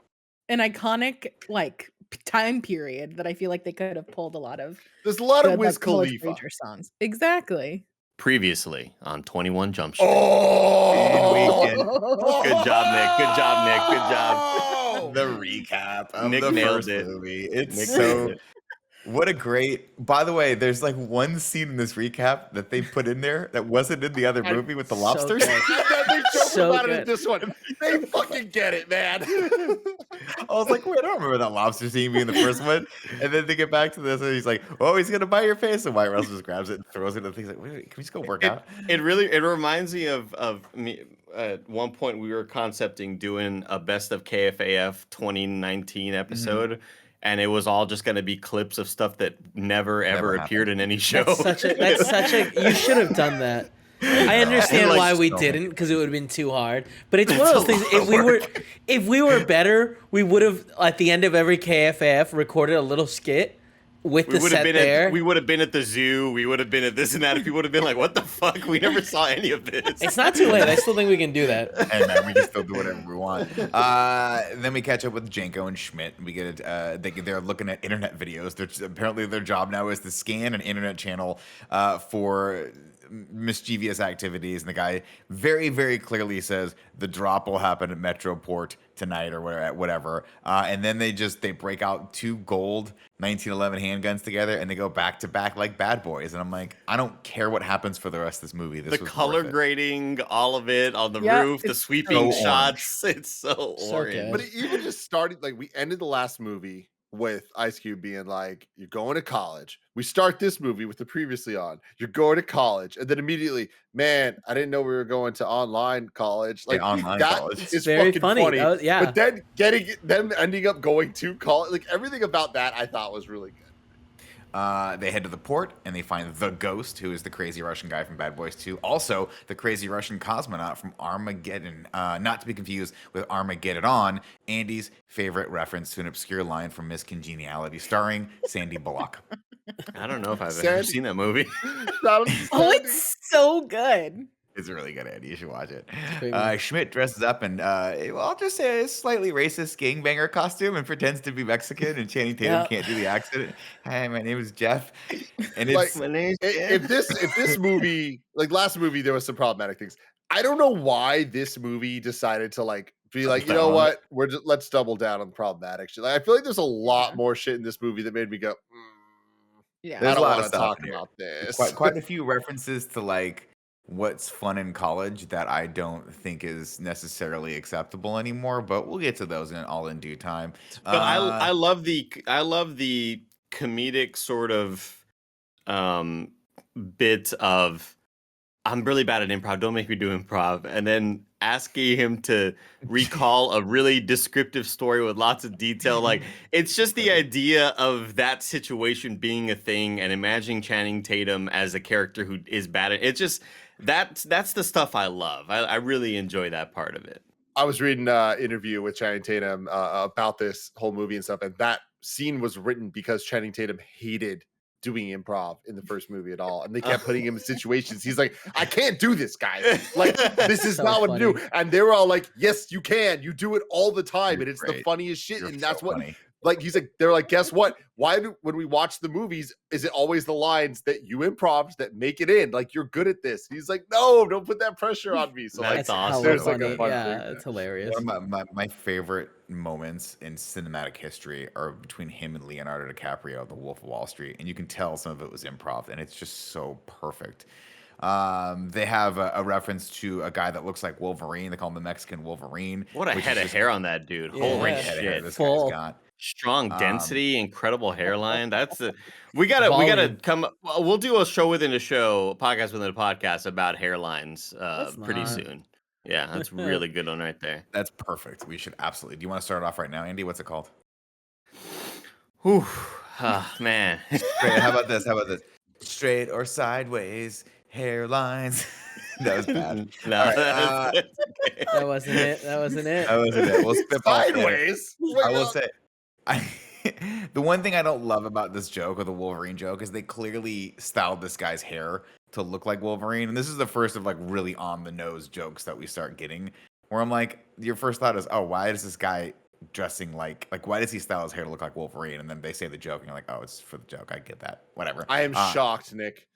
S3: iconic like time period that I feel like they could have pulled a lot of.
S1: There's a lot of Wiz
S3: like,
S1: Khalifa
S3: songs. Exactly.
S2: Previously on 21 Jump Street.
S1: Oh,
S2: good job, Nick. Good job, Nick. Good job.
S4: The recap of
S2: Nick
S4: the
S2: nailed
S4: first
S2: it.
S4: movie. It's
S2: Nick
S4: so.
S2: nailed it.
S4: What a great. By the way, there's like one scene in this recap that they put in there that wasn't in the other movie with the lobsters.
S3: good.
S1: They joke
S3: So
S1: about it in
S3: good.
S1: this one. They fucking get it, man.
S4: I was like, wait, I don't remember that lobster scene being the first one. And then they get back to this, and he's like, oh, he's gonna bite your face. And Wyatt Russell just grabs it and throws it. And he's like, wait, can we just go work out?
S2: It reminds me of me. At one point, we were concepting doing a best of KFAF 2019 episode. And it was all just going to be clips of stuff that never appeared in any show.
S5: That's such a. You should have done that. I understand why we didn't, because it would have been too hard. But it's one of those things. If we were better, we would have at the end of every KFAF recorded a little skit with the set there.
S2: We would have been at the zoo. We would have been at this and that. If we would have been like, what the fuck? We never saw any of this.
S5: It's not too late. I still think we can do that.
S4: And we can still do whatever we want. Then we catch up with Janko and Schmidt. We get they're looking at internet videos. Apparently their job now is to scan an internet channel for mischievous activities, and the guy very, very clearly says the drop will happen at Metroport tonight or whatever. And then they break out 2 gold 1911 handguns together, and they go back to back like bad boys. And I'm like, I don't care what happens for the rest of this movie.
S2: The color grading, all of it on the roof, the sweeping shots. It's so orange.
S1: But it even just started like we ended the last movie with Ice Cube being like, you're going to college. We start this movie with the previously on, you're going to college. And then immediately, man, I didn't know we were going to online college. Like
S4: online
S1: that
S4: college.
S1: is
S5: very
S1: fucking
S5: funny. Yeah.
S1: But then them ending up going to college, like everything about that I thought was really good.
S4: They head to the port and they find the Ghost, who is the crazy Russian guy from Bad Boys 2. Also, the crazy Russian cosmonaut from Armageddon. Not to be confused with Armageddon, Andy's favorite reference to an obscure line from Miss Congeniality, starring Sandy Bullock.
S2: I don't know if I've ever
S1: Sandy.
S2: seen that movie.
S3: Oh, it's so good.
S4: It's really good, Andy. You should watch it.
S5: great movie.
S4: Schmidt dresses up in, well, I'll just say a slightly racist gangbanger costume and pretends to be Mexican, and Channing Tatum
S5: Yeah.
S4: can't do the accent. Hi, my name is Jeff. And
S1: Like,
S4: it's
S2: My name's
S1: if this movie, like last movie, there was some problematic things. I don't know why this movie decided to like be like, you know what, let's double down on the problematic shit. Like, I feel like there's a lot more shit in this movie that made me go,
S3: Yeah.
S1: I
S4: There's a
S1: don't
S4: lot
S1: want
S4: of
S1: to
S4: stuff
S1: talk
S4: in here.
S1: about this.
S4: quite a few references to like what's fun in college that I don't think is necessarily acceptable anymore, but we'll get to those all in due time.
S2: But I love the comedic sort of bit of I'm really bad at improv. Don't make me do improv. And then asking him to recall a really descriptive story with lots of detail. Like, it's just the idea of that situation being a thing and imagining Channing Tatum as a character who is bad at it. It's just that's the stuff I love. I really enjoy that part of it.
S1: I was reading an interview with Channing Tatum about this whole movie and stuff, and that scene was written because Channing Tatum hated doing improv in the first movie at all, and they kept putting him in situations. He's like, I can't do this, guys. Like, this is
S5: So
S1: not what to do.
S5: funny.
S1: And they were all like, yes, you can. You do it all the time,
S4: You're
S1: and it's the
S4: great.
S1: funniest shit.
S4: You're
S1: And
S4: so
S1: that's what,
S4: funny.
S1: like, he's like, they're like, guess what? When we watch the movies, is it always the lines that you improv that make it in? Like, you're good at this. He's like, no, don't put that pressure on me. So like,
S2: That's awesome.
S1: there's
S5: hella
S1: like a
S5: funny.
S1: fun
S5: Yeah,
S1: thing.
S5: it's hilarious.
S4: One of my favorite moments in cinematic history are between him and Leonardo DiCaprio, The Wolf of Wall Street, and you can tell some of it was improv, and it's just so perfect. They have a reference to a guy that looks like Wolverine. They call him the Mexican Wolverine.
S2: What a
S4: which
S2: head
S4: is
S2: of
S4: just
S2: hair on that dude.
S5: Yeah.
S2: Holy
S4: great head of hair
S2: shit.
S4: this
S5: Full.
S4: guy's got.
S2: Strong
S4: Um,
S2: density, incredible hairline. That's the we gotta come. Well, we'll do a show within a show, podcast within a podcast about hairlines pretty
S5: not.
S2: soon. Yeah, that's really good one right there.
S4: That's perfect. We should absolutely. Do you want to start it off right now, Andy? What's it called?
S2: Whew. Man.
S4: Great. How about this? Straight or sideways hairlines. That was bad.
S2: No,
S4: All right,
S2: that's okay.
S5: That wasn't it. That wasn't it.
S4: That wasn't it. We'll spitball there.
S1: Sideways.
S4: I will say, the one thing I don't love about this joke or the Wolverine joke is they clearly styled this guy's hair to look like Wolverine, and this is the first of like really on the nose jokes that we start getting. Where I'm like, your first thought is, oh, why is this guy dressing like why does he style his hair to look like Wolverine? And then they say the joke, and you're like, oh, it's for the joke. I get that. Whatever.
S1: I am shocked, Nick.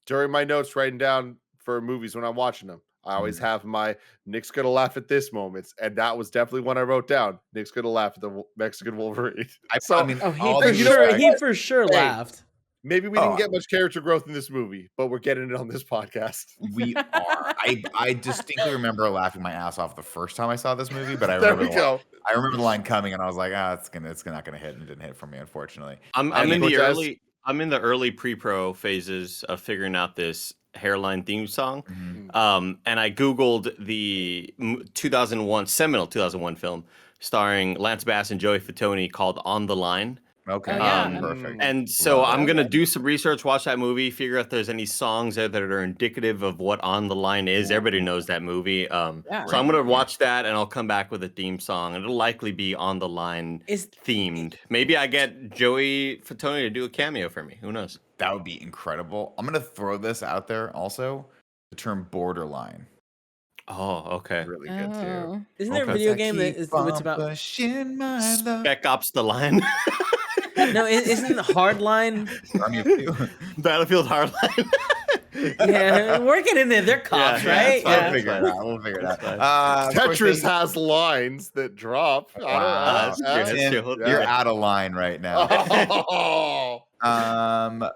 S1: During my notes, writing down for movies when I'm watching them, I always have my Nick's gonna laugh at this moments, and that was definitely one I wrote down. Nick's gonna laugh at the Mexican Wolverine.
S4: I mean,
S5: Oh,
S4: all
S5: he
S4: due
S5: for sure.
S4: respect-
S5: He for sure
S1: Hey.
S5: laughed.
S1: Maybe we didn't get much character growth in this movie, but we're getting it on this podcast.
S4: We are. I distinctly remember laughing my ass off the first time I saw this movie, but I
S1: There
S4: remember
S1: we go.
S4: I remember the line coming, and I was like, it's not gonna hit, and it didn't hit for me, unfortunately.
S2: I'm
S1: And
S2: in the
S1: Cortez-
S2: early pre-pro phases of figuring out this hairline theme song.
S4: Mhm.
S2: And I Googled the 2001 seminal 2001 film starring Lance Bass and Joey Fatone called On the Line.
S4: Okay,
S3: Oh, yeah.
S4: perfect.
S2: And so
S4: Love
S2: I'm
S4: that.
S2: gonna do some research, watch that movie, figure out if there's any songs there that are indicative of what On the Line is. Everybody knows that movie.
S3: Yeah.
S2: So I'm gonna watch that, and I'll come back with a theme song, and it'll likely be On the Line
S5: Is
S2: themed. Maybe I get Joey Fatone to do a cameo for me. Who knows?
S4: That would be incredible. I'm gonna throw this out there also. The term borderline,
S2: Oh, okay.
S4: really good too.
S3: Oh.
S5: isn't there a
S4: Because
S5: video
S4: I
S5: game that
S4: keep
S5: is
S4: on
S5: it's about?
S4: pushing my love.
S2: Spec Ops: The Line,
S5: No, isn't the Hardline?
S4: Army of Two.
S2: Battlefield Hardline.
S5: Yeah, we're getting there. They're cops,
S2: Yeah,
S5: right?
S2: it's fine.
S4: We'll figure it out. We'll figure it out.
S2: That's
S4: Of course,
S1: Tetris
S4: they-
S1: has lines that drop. I don't know.
S4: Wow.
S2: That's true.
S4: Tim,
S2: That's true.
S4: you're out of line right now.
S1: Oh.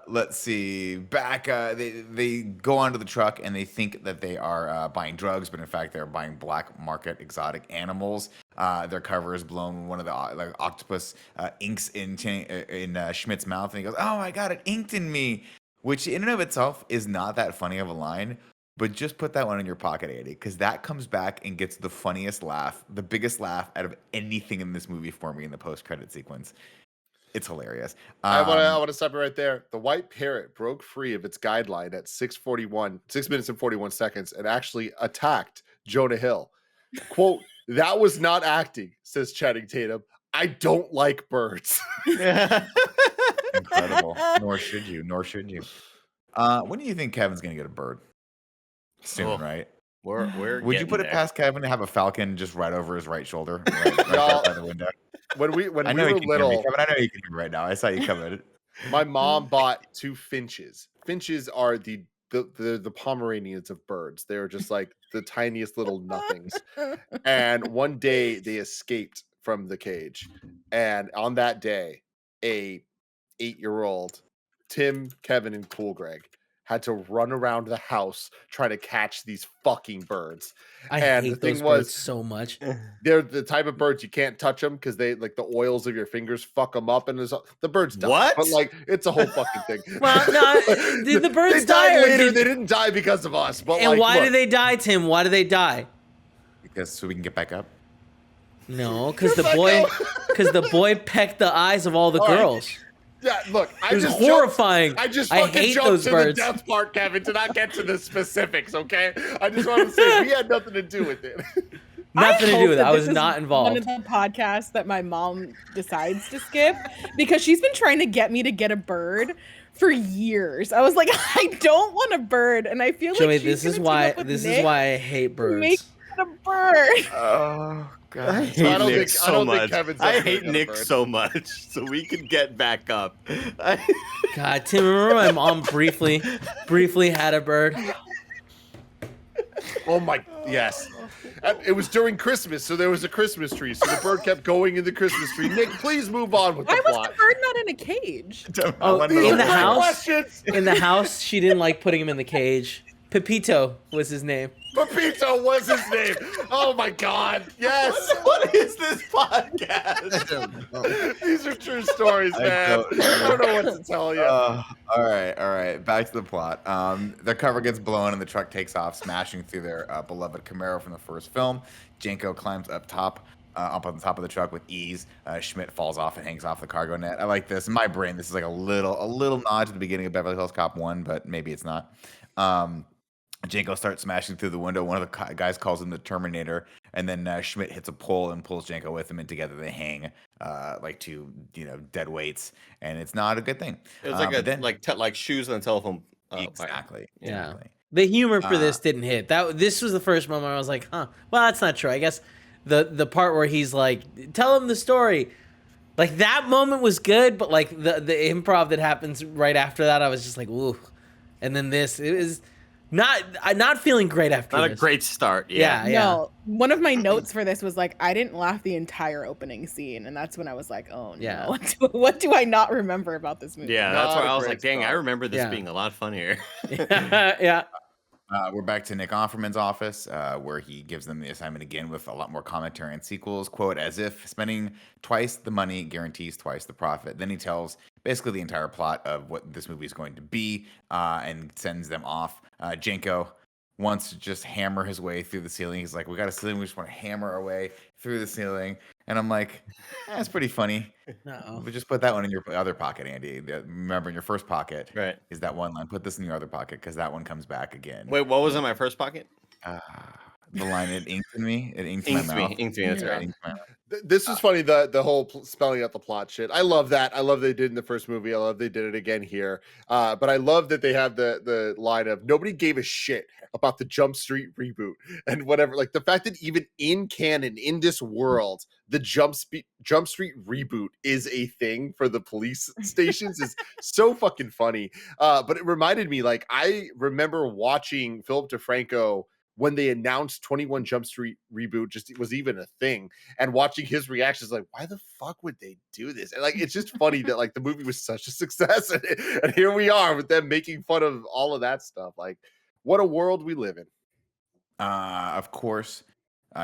S4: Let's see. Back, they go onto the truck and they think that they are buying drugs, but in fact they're buying black market exotic animals. Their cover is blown. One of the like octopus inks in Schmidt's mouth, and he goes, "Oh my god, it inked in me," which in and of itself is not that funny of a line. But just put that one in your pocket, Andy, because that comes back and gets the funniest laugh, the biggest laugh out of anything in this movie for me in the post-credit sequence. It's hilarious.
S1: I want to stop it right there. The white parrot broke free of its guideline at 6 minutes and 41 seconds, and actually attacked Jonah Hill. Quote, "That was not acting," says Channing Tatum. "I don't like birds."
S4: Incredible. Nor should you. When do you think Kevin's gonna get a bird? Soon, right?
S2: We're
S4: Would you put it
S2: there.
S4: past Kevin to have a falcon just right over his right shoulder, right there
S1: Y'all,
S4: by the window?
S1: when we
S4: I
S1: were
S4: know you can hear me,
S1: little,
S4: Kevin. I know you can hear me right now. I saw you coming.
S1: my mom bought 2 finches. Finches are the Pomeranians of birds. They're just like the tiniest little nothings. And one day they escaped from the cage. And on that day, a 8-year-old Tim, Kevin, and Cool Greg had to run around the house trying to catch these fucking birds.
S5: I
S1: And the
S5: hate
S1: thing
S5: those
S1: was-
S5: birds so much.
S1: They're the type of birds you can't touch them because they like the oils of your fingers fuck them up, and the birds die.
S2: What?
S1: But like it's a whole fucking thing.
S5: Well, no, did the birds
S1: they died
S5: die or
S1: later.
S5: did-
S1: They didn't die because of us. But
S5: And
S1: like,
S5: why
S1: look,
S5: did they die, Tim? Why did they die?
S4: Because so we can get back up.
S5: No, because the
S1: You're
S5: boy,
S1: fucking-
S5: because the boy pecked the eyes of all the
S1: All right.
S5: girls.
S1: Yeah, look,
S5: It was horrifying.
S1: I just
S5: I
S1: fucking
S5: hate
S1: jumped
S5: those
S1: to
S5: birds.
S1: the death part, Kevin, to not get to the specifics. Okay, I just want to say we had nothing to do with it.
S5: Nothing to
S3: hope
S5: do with it.
S3: that
S5: I
S3: this
S5: was
S3: is
S5: not
S3: One
S5: involved.
S3: of the podcasts that my mom decides to skip because she's been trying to get me to get a bird for years. I was like, I don't want a bird, and I feel
S5: Joey,
S3: like she's
S5: this is
S3: gonna team
S5: why
S3: up with
S5: this
S3: Nick
S5: is why I hate
S3: to make
S5: birds.
S3: me get a bird.
S4: Oh God.
S2: I hate
S1: I don't
S2: Nick
S1: think- I
S2: so
S1: don't think
S2: much.
S1: Kevin's
S2: I
S1: ever
S2: hate
S1: gonna
S2: Nick
S1: bird.
S2: so much, so we could get back up.
S5: God, Tim, remember my mom briefly had a bird?
S1: Oh my, yes. It was during Christmas, so there was a Christmas tree, so the bird kept going in the Christmas tree. Nick, please move on with
S3: Why
S1: the
S3: was
S1: plot.
S3: the bird not in a cage?
S5: Oh,
S4: One
S5: in
S4: little
S5: the
S4: bird.
S5: house?
S1: Questions.
S5: In the house, she didn't like putting him in the cage. Pepito was his name.
S1: Pepito was his name. Oh my God. Yes.
S2: What is this podcast?
S1: These are true stories,
S4: I
S1: man.
S4: don't-
S1: I don't know what to tell you.
S4: All right. Back to the plot. Their cover gets blown and the truck takes off, smashing through their beloved Camaro from the first film. Janko climbs up on the top of the truck with ease. Schmidt falls off and hangs off the cargo net. I like this. In my brain, this is like a little nod to the beginning of Beverly Hills Cop 1, but maybe it's not. Janko starts smashing through the window. One of the guys calls him the Terminator, and then Schmidt hits a pole and pulls Janko with him, and together they hang like two, dead weights, and it's not a good thing.
S2: It was like
S4: but then-
S2: like shoes on a telephone.
S4: exactly.
S5: Yeah.
S4: exactly.
S5: The humor for this didn't hit. This was the first moment where I was like, huh. Well, that's not true. I guess the part where he's like, tell him the story. Like that moment was good, but like the improv that happens right after that, I was just like, ooh. And then it was not feeling great after
S2: Not a
S5: this.
S2: great start.
S5: Yeah.
S3: No, one of my notes for this was like, I didn't laugh the entire opening scene, and that's when I was like, oh no,
S5: Yeah.
S3: what do I not remember about this movie?
S2: Yeah, that's
S1: Not
S2: why
S1: a
S2: I was
S1: great
S2: like, dang, I
S1: start.
S2: remember this
S5: Yeah.
S2: being a lot funnier.
S5: Yeah.
S4: We're back to Nick Offerman's office, where he gives them the assignment again with a lot more commentary and sequels. Quote, as if spending twice the money guarantees twice the profit. Then he tells basically the entire plot of what this movie is going to be and sends them off. Janko wants to just hammer his way through the ceiling. He's like, we got a ceiling. We just want to hammer our way through the ceiling. And I'm like, that's pretty funny.
S5: Uh-oh.
S4: But just put that one in your other pocket, Andy. Remember, in your first pocket
S2: Right.
S4: is that one line. Put this in your other pocket because that one comes back again.
S2: Wait, what was in my first pocket?
S4: The line, it inked in me. It inked my mouth.
S2: Inked me. That's
S3: Yeah.
S2: right.
S4: Inked my mouth.
S1: This is funny, the whole spelling out the plot shit. I love that. I love they did in the first movie. I love they did it again here. But I love that they have the line of nobody gave a shit about the Jump Street reboot and whatever. Like the fact that even in canon, in this world, the Jump Street reboot is a thing for the police stations is so fucking funny. But it reminded me, like, I remember watching Philip DeFranco when they announced 21 Jump Street reboot just was even a thing, and watching his reactions like, why the fuck would they do this? And like, it's just funny that like the movie was such a success, and here we are with them making fun of all of that stuff. Like, what a world we live in.
S4: Of course,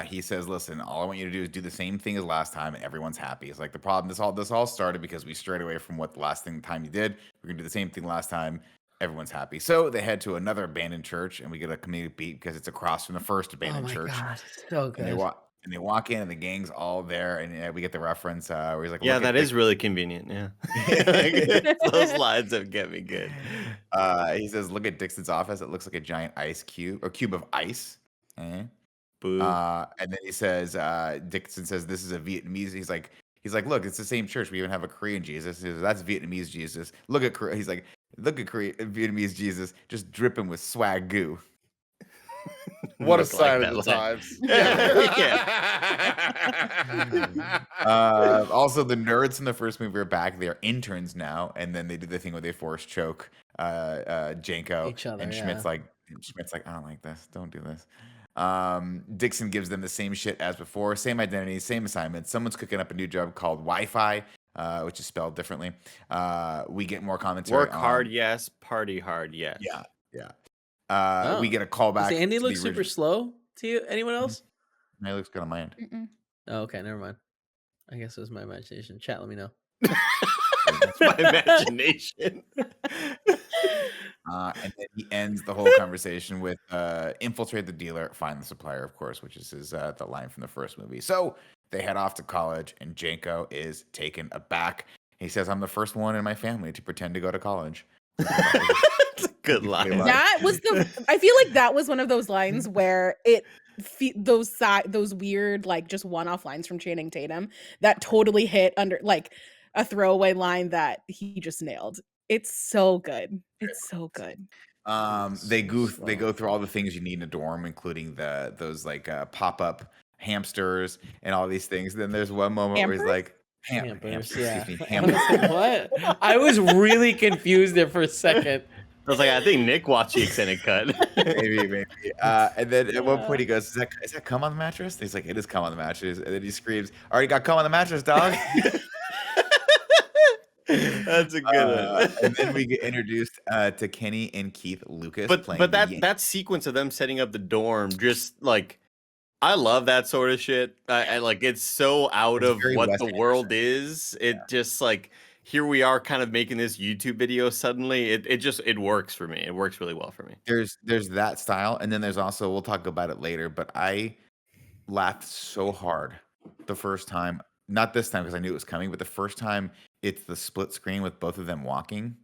S4: he says, listen, all I want you to do is do the same thing as last time and everyone's happy. It's like the problem, this all started because we strayed away from what the last time you did. We're gonna do the same thing last time. Everyone's happy. So they head to another abandoned church, and we get a comedic beat because it's across from the first abandoned church.
S5: God, so
S4: And
S5: good.
S4: And they walk in, and the gang's all there, and we get the reference where he's like,
S2: Yeah,
S4: "Look
S2: that
S4: at
S2: is really convenient. Yeah. Like, those lines have get me good.
S4: He says, "Look at Dixon's office. It looks like a giant ice cube or cube of ice." Eh?
S2: Boo.
S4: And then he says, Dixon says, "This is a Vietnamese." He's like, "Look, it's the same church. We even have a Korean Jesus." He says, "That's Vietnamese Jesus. Look at He's like, "Look at Vietnamese Jesus, just dripping with swag goo."
S1: What a
S2: Look like
S1: sign
S2: that
S1: of the
S2: line.
S1: times.
S4: Also, the nerds from the first movie are back. They are interns now, and then they do the thing where they force choke Janko.
S5: Each other,
S4: and
S5: yeah.
S4: Schmidt's like, "I don't like this. Don't do this." Dixon gives them the same shit as before, same identity, same assignments. Someone's cooking up a new job called Wi-Fi, which is spelled differently. We get more commentary.
S2: Work hard, yes. Party hard, yes.
S4: Yeah.
S5: Oh.
S4: We get a callback.
S5: Does Andy
S4: to
S5: look
S4: the
S5: super
S4: original-
S5: slow to you? Anyone else?
S4: No, he looks good on my end.
S3: Mm-mm.
S5: Oh, okay, never mind. I guess it was my imagination. Chat, let me know.
S2: It's my imagination.
S4: And then he ends the whole conversation with infiltrate the dealer, find the supplier, of course, which is his the line from the first movie. So they head off to college, and Janko is taken aback. He says, "I'm the first one in my family to pretend to go to college."
S2: It's a good line.
S3: That was I feel like that was one of those lines where those weird like just one-off lines from Channing Tatum that totally hit under like a throwaway line that he just nailed. It's so good. It's so good.
S4: They go through all the things you need in a dorm, including those like pop-up hamsters and all these things. Then there's one moment where he's
S3: Hampers?
S4: like,
S5: Hampers,
S4: hamster,
S5: yeah.
S4: excuse me,
S5: I was
S4: hamper.
S5: like, what? I was really confused there for a second.
S2: I was like, I think Nick watched the extended cut.
S4: maybe. And then at one point he goes, "Is that cum on the mattress?" And he's like, "It is cum on the mattress." And then he screams, "Already got cum on the mattress, dog."
S2: That's a good one.
S4: And then we get introduced to Kenny and Keith Lucas.
S2: But
S4: playing the
S2: that sequence of them setting up the dorm, just like I love that sort of shit. I like it's so out
S4: It's
S2: of
S4: very
S2: what
S4: Wes
S2: the
S4: Anderson.
S2: world is. It just like here we are kind of making this YouTube video suddenly. It works for me. It works really well for me.
S4: There's that style, and then there's also, we'll talk about it later, but I laughed so hard the first time. Not this time because I knew it was coming, but the first time it's the split screen with both of them walking,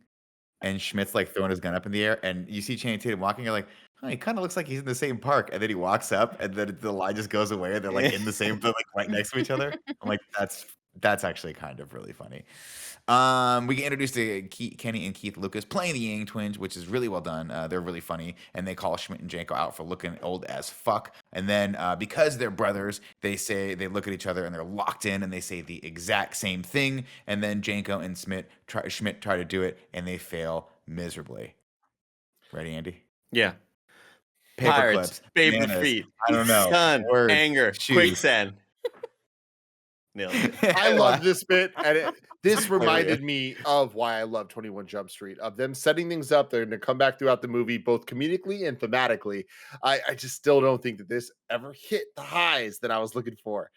S4: and Schmidt's like throwing his gun up in the air, and you see Channing Tatum walking. You're like, "Oh, he kind of looks like he's in the same park." And then he walks up, and then the line just goes away, and they're like in the same, but like right next to each other. I'm like, that's actually kind of really funny. We get introduced to Kenny and Keith Lucas playing the Yang twins, which is really well done. They're really funny, and they call Schmidt and Janko out for looking old as fuck. And then because they're brothers, they look at each other and they're locked in, and they say the exact same thing. And then Janko and Schmidt try to do it, and they fail miserably. Ready, Andy?
S2: Yeah.
S4: Paper
S2: Pirates,
S4: clips,
S2: baby
S4: bananas,
S2: feet,
S4: I don't know,
S2: sun,
S4: words,
S2: anger,
S4: shoes.
S2: quicksand. Nailed it.
S1: I love this bit, and this
S4: Hilarious.
S1: reminded me of why I love 21 Jump Street, of them setting things up. They're going to come back throughout the movie, both comedically and thematically. I just still don't think that this ever hit the highs that I was looking for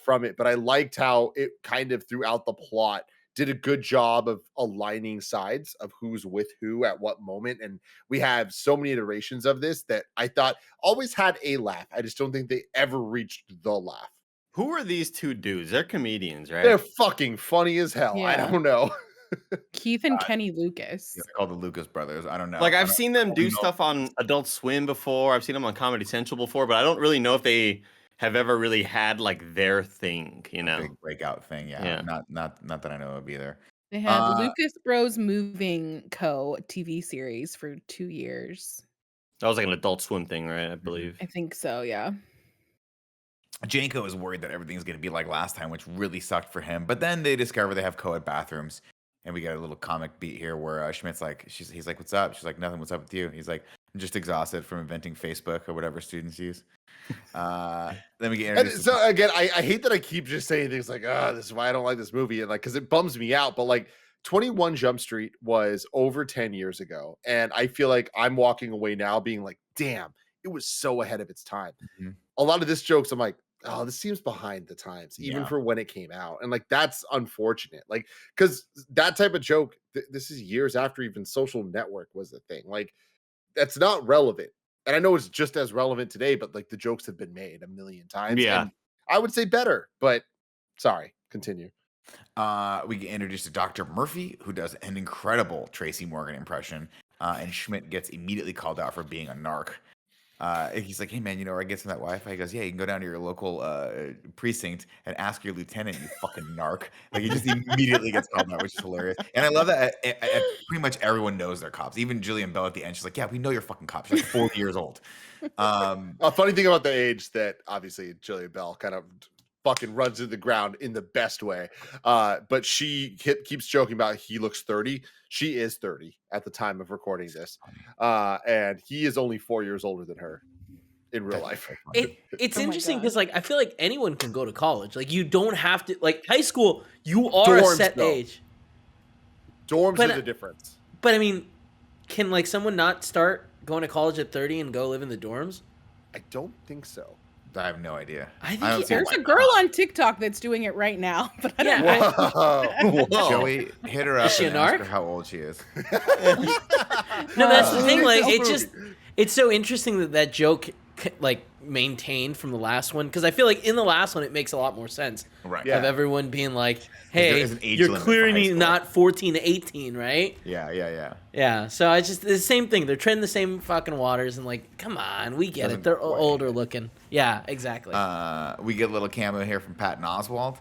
S1: from it, but I liked how it kind of throughout the plot did a good job of aligning sides of who's with who at what moment. And we have so many iterations of this that I thought always had a laugh. I just don't think they ever reached the laugh.
S2: Who are these two dudes? They're comedians, right?
S1: They're fucking funny as hell. I
S3: Yeah.
S1: don't know.
S3: Keith and Kenny Lucas.
S4: They're called the Lucas brothers. I don't know.
S2: Like
S4: I
S2: I've
S4: don't-
S2: seen
S4: I
S2: them
S4: don't
S2: do
S4: know.
S2: stuff on Adult Swim before. I've seen them on Comedy Central before, but I don't really know if they have ever really had like their thing, you know.
S4: Big breakout thing. Yeah.
S2: Yeah.
S4: Not that I know of either.
S3: They had
S4: Uh,
S3: Lucas Bros Moving Co. TV series for 2 years.
S2: That was like an Adult Swim thing, right? I believe.
S3: I think so, yeah.
S4: Janko is worried that everything's going to be like last time, which really sucked for him. But then they discover they have co-ed bathrooms, and we get a little comic beat here where Schmidt's like, he's like, "What's up?" She's like, "Nothing. What's up with you?" He's like, "I'm just exhausted from inventing Facebook or whatever students use." Then we get
S1: And
S4: introduced.
S1: so again, I hate that I keep just saying things like, "Oh, this is why I don't like this movie," and like because it bums me out. But like 21 Jump Street was over 10 years ago, and I feel like I'm walking away now being like, "Damn, it was so ahead of its time."
S4: Mhm.
S1: A lot of this jokes, I'm like, "Oh, this seems behind the times, even
S4: Yeah.
S1: for when it came out," and like that's unfortunate. Like because that type of joke, this is years after even Social Network was the thing. Like that's not relevant. And I know it's just as relevant today, but like the jokes have been made a million times.
S2: Yeah.
S1: And I would say better, but sorry, continue.
S4: We get introduced to Dr. Murphy, who does an incredible Tracy Morgan impression, and Schmidt gets immediately called out for being a narc. He's like, hey man, where I get some of that Wi-Fi? He goes, yeah, you can go down to your local precinct and ask your lieutenant, you fucking narc. Like he just immediately gets called out, which is hilarious. And I love that pretty much everyone knows they're cops. Even Jillian Bell at the end, she's like, yeah, we know you're fucking cops. You're 40 years old.
S1: A funny thing about the age that obviously Jillian Bell kind of fucking runs into the ground in the best way. But she keeps joking about he looks 30. She is 30 at the time of recording this. And he is only 4 years older than her in real life.
S5: It's
S3: Oh my
S5: interesting
S3: God.
S5: because like I feel like anyone can go to college. Like you don't have to like high school, you are a
S1: Dorms,
S5: set
S1: though.
S5: age.
S1: Dorms
S5: But-
S1: are the difference.
S5: But I mean, can like someone not start going to college at 30 and go live in the dorms?
S1: I don't think so.
S4: I have no idea.
S5: I think
S4: don't see
S3: There's
S4: why
S3: a
S4: not.
S3: girl on TikTok that's doing it right now, but I don't
S5: Yeah,
S3: know.
S1: Whoa.
S4: Joey, hit her up
S5: Is she
S4: and
S5: a
S4: ask
S5: narc?
S4: her how old she is.
S5: No, that's the thing. Like,
S1: This
S5: it just, it's so interesting that that joke, like, maintained from the last one. Because I feel like in the last one, it makes a lot more sense.
S4: Right.
S1: Yeah.
S5: Of everyone being like,
S4: there
S5: hey,
S4: is an age
S5: you're
S4: limit for high
S5: clearly
S4: school.
S5: not 14 to 18, right?
S4: Yeah.
S5: Yeah. So I just, the same thing. They're treading the same fucking waters. And, like, come on, we get
S4: Doesn't
S5: it. They're
S4: quite.
S5: older looking. Yeah, exactly.
S4: We get a little cameo here from Patton Oswalt,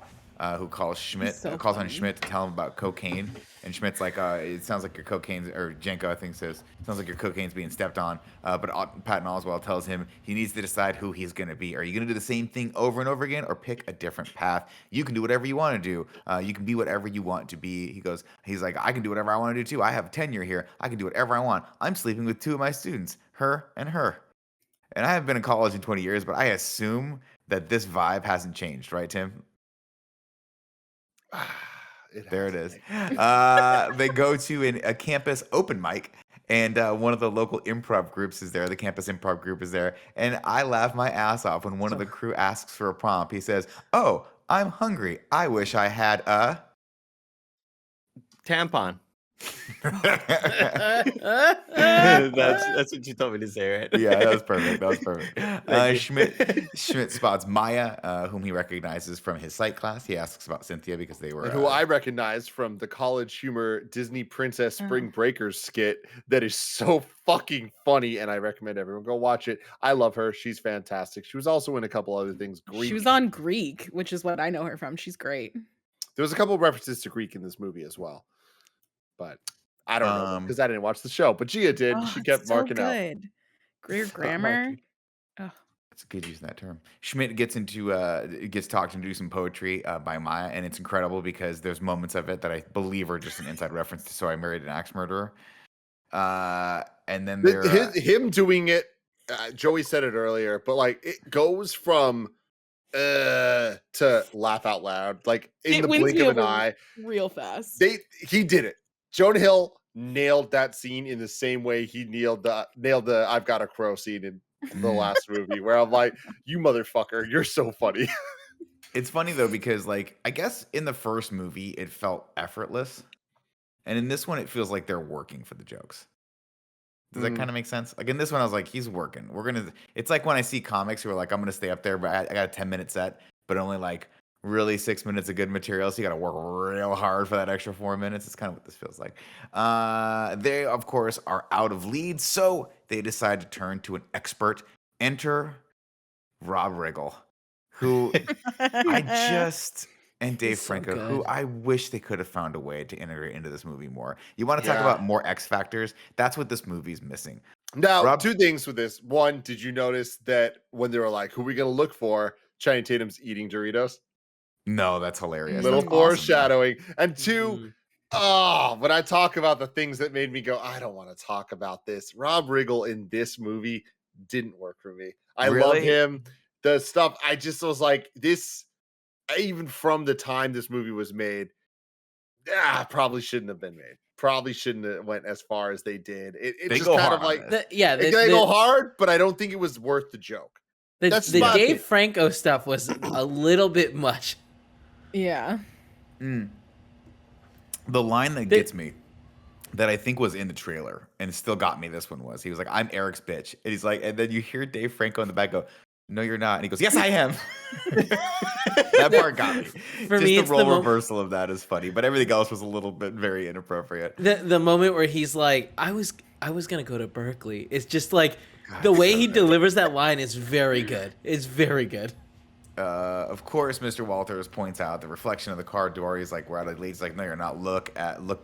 S4: who calls
S3: so
S4: calls on
S3: funny.
S4: Schmidt to tell him about cocaine. And Schmidt's like, it sounds like your cocaine's, or Jenko, I think says, sounds like your cocaine's being stepped on. But Patton Oswalt tells him he needs to decide who he's going to be. Are you going to do the same thing over and over again or pick a different path? You can do whatever you want to do. You can be whatever you want to be. He's like, I can do whatever I want to do too. I have tenure here. I can do whatever I want. I'm sleeping with two of my students, her and her. And I haven't been in college in 20 years, but I assume that this vibe hasn't changed, right, Tim? There it is. They go to a campus open mic, and one of the local improv groups is there. The campus improv group is there. And I laugh my ass off when one of the crew asks for a prompt. He says, oh, I'm hungry. I wish I had a...
S2: Tampon.
S5: That's
S2: That's what you told me to say, right?
S4: Yeah, that was perfect.
S2: Thank you.
S4: Schmidt spots Maya, whom he recognizes from his psych class. He asks about Cynthia because they were...
S1: And who I recognize from the College Humor Disney Princess Spring Breakers skit that is so fucking funny, and I recommend everyone go watch it. I love her. She's fantastic. She was also in a couple other things. Greek.
S3: She was on Greek, which is what I know her from. She's great.
S1: There was a couple of references to Greek in this movie as well. But I don't know because I didn't watch the show. But Gia did.
S3: Oh,
S1: She
S3: it's
S1: kept
S3: so
S1: marking out.
S3: good. Greer grammar. Oh.
S4: It's a good use of that term. Schmidt gets talked into do some poetry by Maya, and it's incredible because there's moments of it that I believe are just an inside reference to "So I Married an Axe Murderer," and then
S1: Him doing it. Joey said it earlier, but like it goes from to laugh out loud, like in
S3: It
S1: the
S3: wins
S1: blink
S3: me
S1: of an
S3: over
S1: eye.
S3: real fast.
S1: He did it. Jonah Hill nailed that scene in the same way he nailed the I've Got a Crow scene in the last movie, where I'm like, you motherfucker, you're so funny.
S4: It's funny though because like I guess in the first movie it felt effortless, and in this one it feels like they're working for the jokes. Does that kind of make sense? Like in this one, I was like, he's working. It's like when I see comics who are like, I'm gonna stay up there, but I got a 10-minute set, but only like really 6 minutes of good material. So you got to work real hard for that extra 4 minutes. It's kind of what this feels like. They, of course, are out of leads, so they decide to turn to an expert. Enter Rob Riggle, who and Dave
S5: He's so
S4: Franco,
S5: good.
S4: who I wish they could have found a way to integrate into this movie more. You want to talk about more X factors? That's what this movie is missing.
S1: Now, two things with this. One, did you notice that when they were like, who are we going to look for? Channing Tatum's eating Doritos.
S4: No, that's hilarious.
S1: Little
S4: That's awesome,
S1: foreshadowing. And two, when I talk about the things that made me go, I don't want to talk about this. Rob Riggle in this movie didn't work for me. I love him. The stuff, I just was like, this, even from the time this movie was made, probably shouldn't have been made. Probably shouldn't have went as far as they did. It just kind of like,
S5: they
S1: go hard, but I don't think it was worth the joke.
S5: The
S1: That's
S5: Dave
S1: opinion.
S5: Franco stuff was a little bit much.
S3: Yeah.
S4: The line that gets me, that I think was in the trailer and still got me this one was, he was like, I'm Eric's bitch. And he's like, and then you hear Dave Franco in the back go, no, you're not. And he goes, yes, I am. That part got me.
S5: For
S4: Just
S5: me,
S4: the
S5: it's
S4: role reversal of that is funny, but everything else was a little bit very inappropriate.
S5: the moment where he's like, I was gonna go to Berkeley. It's just like
S4: God,
S5: the way
S4: so
S5: he
S4: good.
S5: delivers that line is very good. It's very good.
S4: Of course, Mr. Walters points out the reflection of the car door. He's like, we're out of leads. Like, no, you're not. Look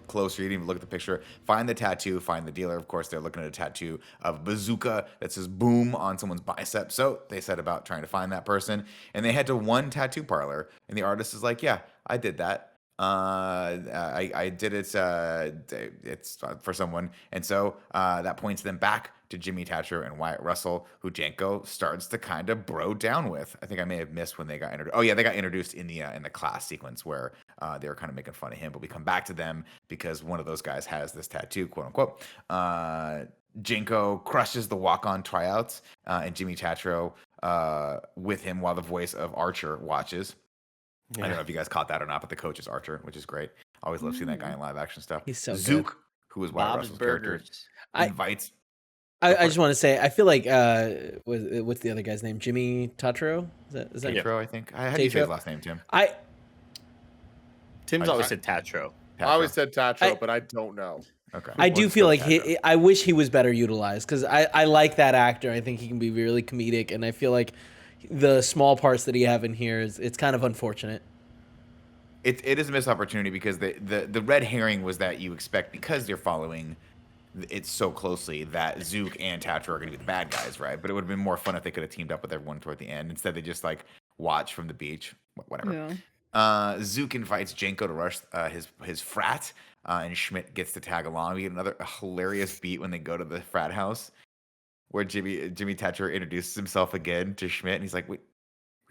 S4: closer. You didn't even look at the picture. Find the tattoo. Find the dealer. Of course, they're looking at a tattoo of a bazooka that says "boom" on someone's bicep. So they set about trying to find that person, and they head to one tattoo parlor. And the artist is like, yeah, I did that. I did it. It's for someone, and so that points them back to Jimmy Tatro and Wyatt Russell, who Janko starts to kind of bro down with. I think I may have missed when they got introduced. Oh yeah, they got introduced in the class sequence where they were kind of making fun of him. But we come back to them because one of those guys has this tattoo, quote unquote. Janko crushes the walk-on tryouts, and Jimmy Tatro with him while the voice of Archer watches. I don't know if you guys caught that or not, but the coach is Archer, which is great. Always love seeing that guy in live action stuff.
S5: He's so
S4: Zook,
S5: good.
S4: who is Wyatt
S2: Bob's
S4: Russell's character,
S2: Burgers.
S4: invites.
S5: I just want to say, I feel like what's the other guy's name? Jimmy Tatro? Is that
S4: Tatro, I think. How do you say his last name, Tim?
S2: Tim's always said Tatro.
S1: I always said Tatro,
S5: I-
S1: but I don't know.
S4: Okay.
S5: I do
S4: Let's
S5: feel
S4: go
S5: like
S4: Tatro.
S5: I wish he was better utilized because I like that actor. I think he can be really comedic, and I feel like the small parts that he have in here it's kind of unfortunate.
S4: It is a missed opportunity because the red herring was that you expect, because they're following it so closely, that Zook and Tatro are going to be the bad guys, right? But it would have been more fun if they could have teamed up with everyone toward the end. Instead, they just like watch from the beach, whatever.
S3: Yeah.
S4: Zook invites Janko to rush his frat, and Schmidt gets to tag along. We get another hilarious beat when they go to the frat house, where Jimmy Tatro introduces himself again to Schmidt, and he's like, "We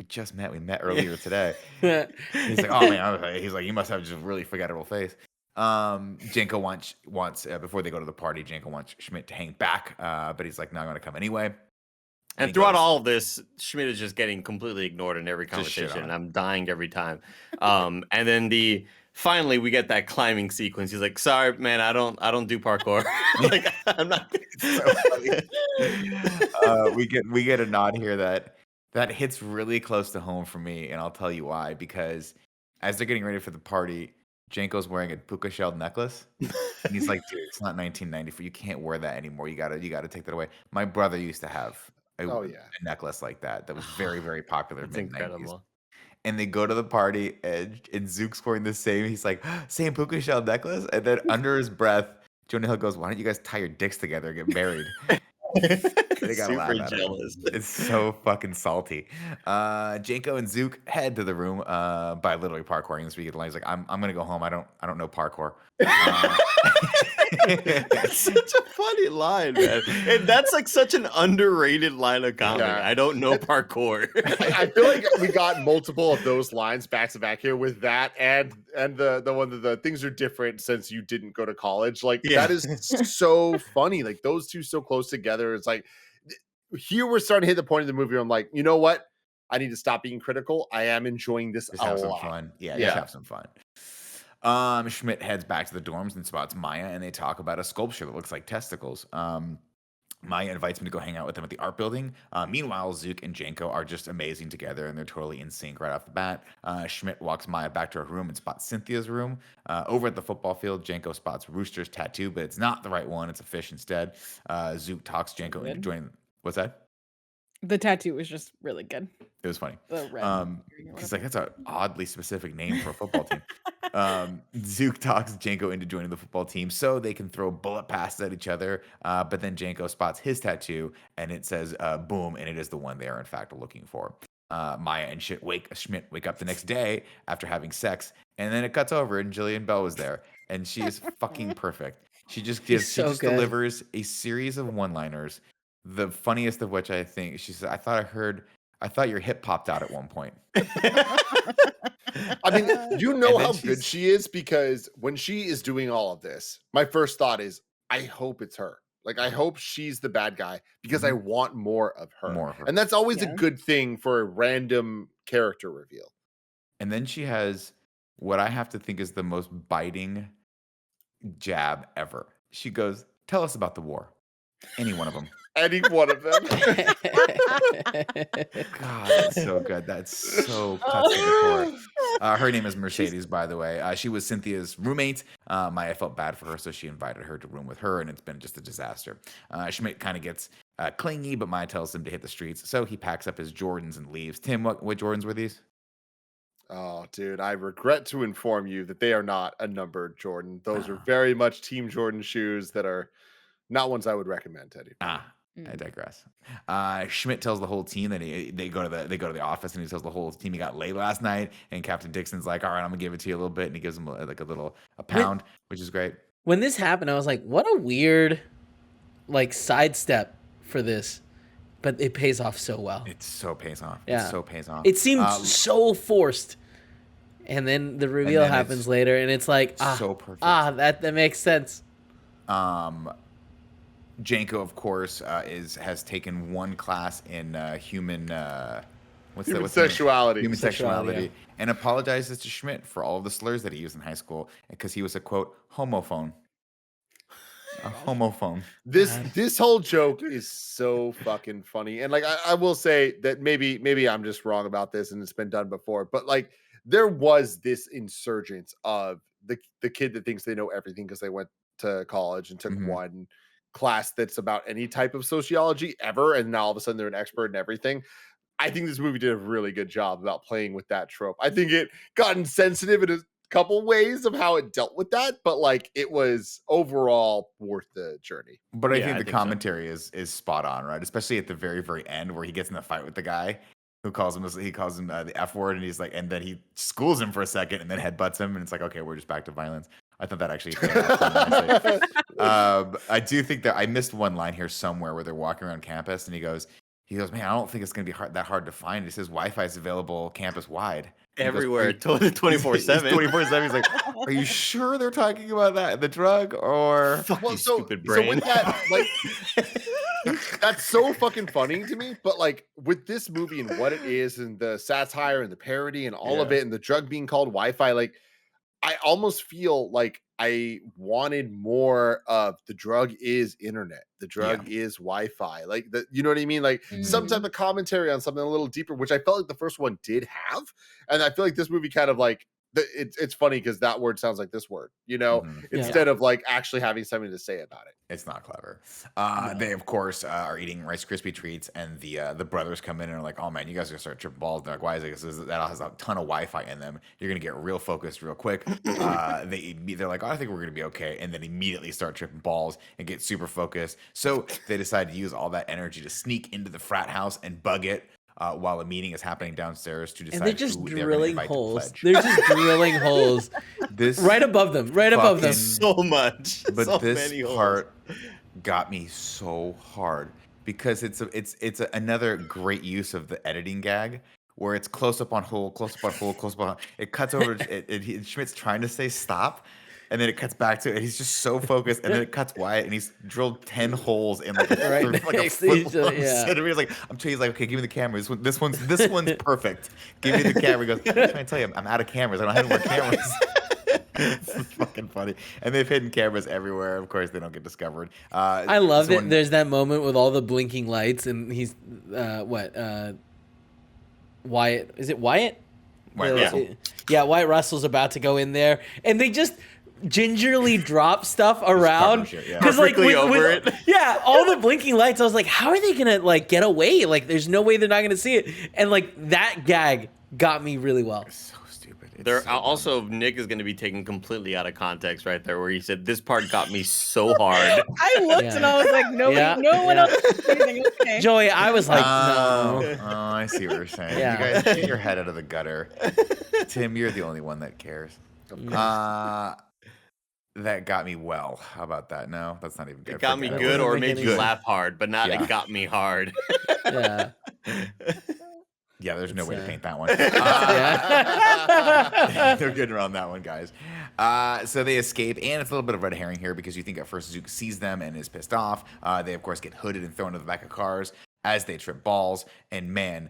S4: just met. We met earlier today." He's like, "Oh man," he's like, "You must have just a really forgettable face." Janko wants before they go to the party, Janko wants Schmidt to hang back, but he's like, "No, I'm going to come anyway."
S2: And
S4: he
S2: throughout
S4: goes-
S2: all of this, Schmidt is just getting completely ignored in every
S4: Just shit
S2: conversation.
S4: on
S2: And I'm dying every time. And then finally we get that climbing sequence. He's like, "Sorry, man, I don't do parkour." Like, I'm not.
S4: so funny. We get a nod here that hits really close to home for me, and I'll tell you why. Because as they're getting ready for the party, Janko's wearing a puka shell necklace, and he's like, "Dude, it's not 1994. You can't wear that anymore. You gotta take that away." My brother used to have a necklace like that was very, very popular.
S2: It's
S4: mid-90s.
S2: incredible.
S4: And they go to the party, and Zook's wearing the same. He's like, "Same puka shell necklace," and then under his breath, Jonah Hill goes, "Why don't you guys tie your dicks together and get married?" They gotta laugh
S2: Super
S4: at it.
S2: jealous.
S4: It's so fucking salty. Janko and Zook head to the room by literally parkouring this week. At the line, he's like, "I'm gonna go home. I don't know parkour."
S2: It's such a funny line, man. And that's like such an underrated line of comedy.
S1: Yeah.
S2: I don't know parkour.
S1: I feel like we got multiple of those lines back to back here with that and the one that the things are different since you didn't go to college. Like that is so funny. Like those two so close together. It's like here we're starting to hit the point of the movie where I'm like, you know what? I need to stop being critical. I am enjoying this
S4: Just
S1: a
S4: have some
S1: lot.
S4: fun. Yeah,
S1: Yeah.
S4: just have some fun. Schmidt heads back to the dorms and spots Maya, and they talk about a sculpture that looks like testicles. Maya invites him to go hang out with them at the art building. Meanwhile, Zook and Janko are just amazing together, and they're totally in sync right off the bat. Schmidt walks Maya back to her room and spots Cynthia's room. Over at the football field, Janko spots Rooster's tattoo, but it's not the right one. It's a fish instead. Zook talks Janko into joining. What's that?
S3: The tattoo was just really good.
S4: It was funny.
S3: The red.
S4: He's like, that's an oddly specific name for a football team. Zook talks Janko into joining the football team so they can throw bullet passes at each other. But then Janko spots his tattoo and it says boom, and it is the one they are in fact looking for. Maya and Schmidt wake up the next day after having sex, and then it cuts over and Jillian Bell was there, and she is fucking perfect. She just delivers a series of one-liners. The funniest of which I think she said, I thought your hip popped out at one point.
S1: I mean, you know
S4: And then
S1: how good she is because when she is doing all of this, my first thought is, I hope it's her. Like, I hope she's the bad guy because I want more of her.
S4: More of her.
S1: And that's always a
S3: Yeah.
S1: good thing for a random character reveal.
S4: And then she has what I have to think is the most biting jab ever. She goes, "Tell us about the war." Any one of them.
S1: Any one of them.
S4: God, that's so good. That's so cuts to the core. Her name is Mercedes, by the way. She was Cynthia's roommate. Maya felt bad for her, so she invited her to room with her, and it's been just a disaster. Schmidt kind of gets clingy, but Maya tells him to hit the streets, so he packs up his Jordans and leaves. Tim, what Jordans were these?
S1: Oh, dude, I regret to inform you that they are not a numbered Jordan. Those are
S4: Oh.
S1: very much Team Jordan shoes that are not ones I would recommend to anybody.
S4: I digress. Schmidt tells the whole team that they go to the office, and he tells the whole team he got laid last night. And Captain Dixon's like, "All right, I'm gonna give it to you a little bit," and he gives him a pound, which is great.
S5: When this happened, I was like, what a weird like sidestep for this, but it pays off so well.
S4: It so pays off.
S5: Yeah.
S4: It so pays off.
S5: It seems so forced. And then the reveal
S4: then
S5: happens
S4: it's
S5: later, and it's like,
S4: so perfect.
S5: that makes sense.
S4: Janko, of course, has taken one class in human what's the name?
S1: Sexuality.
S4: Human
S5: Sexuality,
S4: sexuality, and apologizes to Schmidt for all of the slurs that he used in high school because he was a quote homophone. A homophone.
S1: This whole joke is so fucking funny. And like I will say that maybe I'm just wrong about this and it's been done before, but like there was this insurgence of the kid that thinks they know everything because they went to college and took one class that's about any type of sociology ever, and now all of a sudden they're an expert in everything. I think this movie did a really good job about playing with that trope. I think it got insensitive in a couple ways of how it dealt with that, but like it was overall worth the journey.
S4: But I
S2: Yeah,
S4: think
S2: I
S4: the
S2: think so.
S4: commentary is spot on, right? Especially at the very, very end where he gets in the fight with the guy who calls him the F word, and he's like, and then he schools him for a second and then headbutts him, and it's like, okay, we're just back to violence. I thought that actually played out quite nicely. I do think that I missed one line here somewhere where they're walking around campus, and he goes, man, I don't think it's gonna be that hard to find. It says Wi-Fi is available campus wide.
S2: Everywhere, 24/7.
S4: 24/7. He's like, are you sure they're talking about that, the drug, or
S2: Fuck
S1: Well,
S2: you,
S1: so
S2: stupid brain.
S1: with that, like that's so fucking funny to me. But like with this movie and what it is, and the satire and the parody and all of it, and the drug being called Wi-Fi, like I almost feel like I wanted more of the drug is internet, the drug is Wi-Fi, like you know what I mean? Like some type of commentary on something a little deeper, which I felt like the first one did have. And I feel like this movie kind of like it's funny because that word sounds like this word, you know, instead of like actually having something to say about it.
S4: It's not clever. They of course are eating Rice Krispie treats, and the brothers come in and are like, "Oh man, you guys are gonna start tripping balls." They're like, "Why is it?" Because that has a ton of Wi-Fi in them. You're gonna get real focused real quick. They're like, "Oh, I think we're gonna be okay," and then immediately start tripping balls and get super focused. So they decide to use all that energy to sneak into the frat house and bug it. While a meeting is happening downstairs to decide
S5: And they're just
S4: who they're gonna
S5: drilling
S4: invite to
S5: holes.
S4: pledge.
S5: They're just drilling holes
S4: This
S5: right above them. Right above them.
S2: So much.
S4: But
S2: so
S4: this
S2: many holes.
S4: part got me so hard because it's another great use of the editing gag where it's close up on hole, close up on hole, close up on. It cuts over. Schmidt's trying to say stop, and then it cuts back to it. And he's just so focused, and then it cuts Wyatt, and he's drilled 10 holes in like a
S5: next to each other,
S4: foot. He's like, he's like, okay, give me the camera. This one's perfect. Give me the camera. He goes, I'm trying to tell you, I'm out of cameras. I don't have any more cameras. It's fucking funny. And they've hidden cameras everywhere. Of course, they don't get discovered.
S5: I love it. There's that moment with all the blinking lights, and he's Wyatt. Is it Wyatt?
S4: Wyatt Russell.
S5: Yeah, Wyatt Russell's about to go in there, and they just gingerly drop stuff around
S4: shit, yeah.
S5: because like
S2: Perfectly over it.
S5: Yeah, all the blinking lights. I was like, how are they gonna like get away? Like, there's no way they're not gonna see it. And like that gag got me really well.
S4: So stupid. It's
S2: There
S4: so
S2: also Nick is going to be taken completely out of context right there, where he said this part got me so hard.
S3: I looked and I was like, no one else is breathing. Okay.
S5: Joey, I was like,
S4: Oh,
S5: no.
S4: I see what you're saying.
S5: Yeah.
S4: You guys get your head out of the gutter. Tim, you're the only one that cares. That got me well. How about that? No, that's not even good.
S2: It got me
S4: Forget
S2: good
S5: wasn't
S2: or
S5: making
S2: made
S5: any
S2: you laugh hard, but not
S4: Yeah.
S2: it got me hard.
S5: Yeah.
S4: Yeah, there's no way to
S5: It's,
S4: paint that one.
S5: Yeah.
S4: They're good around that one, guys. So they escape, and it's a little bit of red herring here because you think at first Zook sees them and is pissed off. They, of course, get hooded and thrown to the back of cars as they trip balls. And man,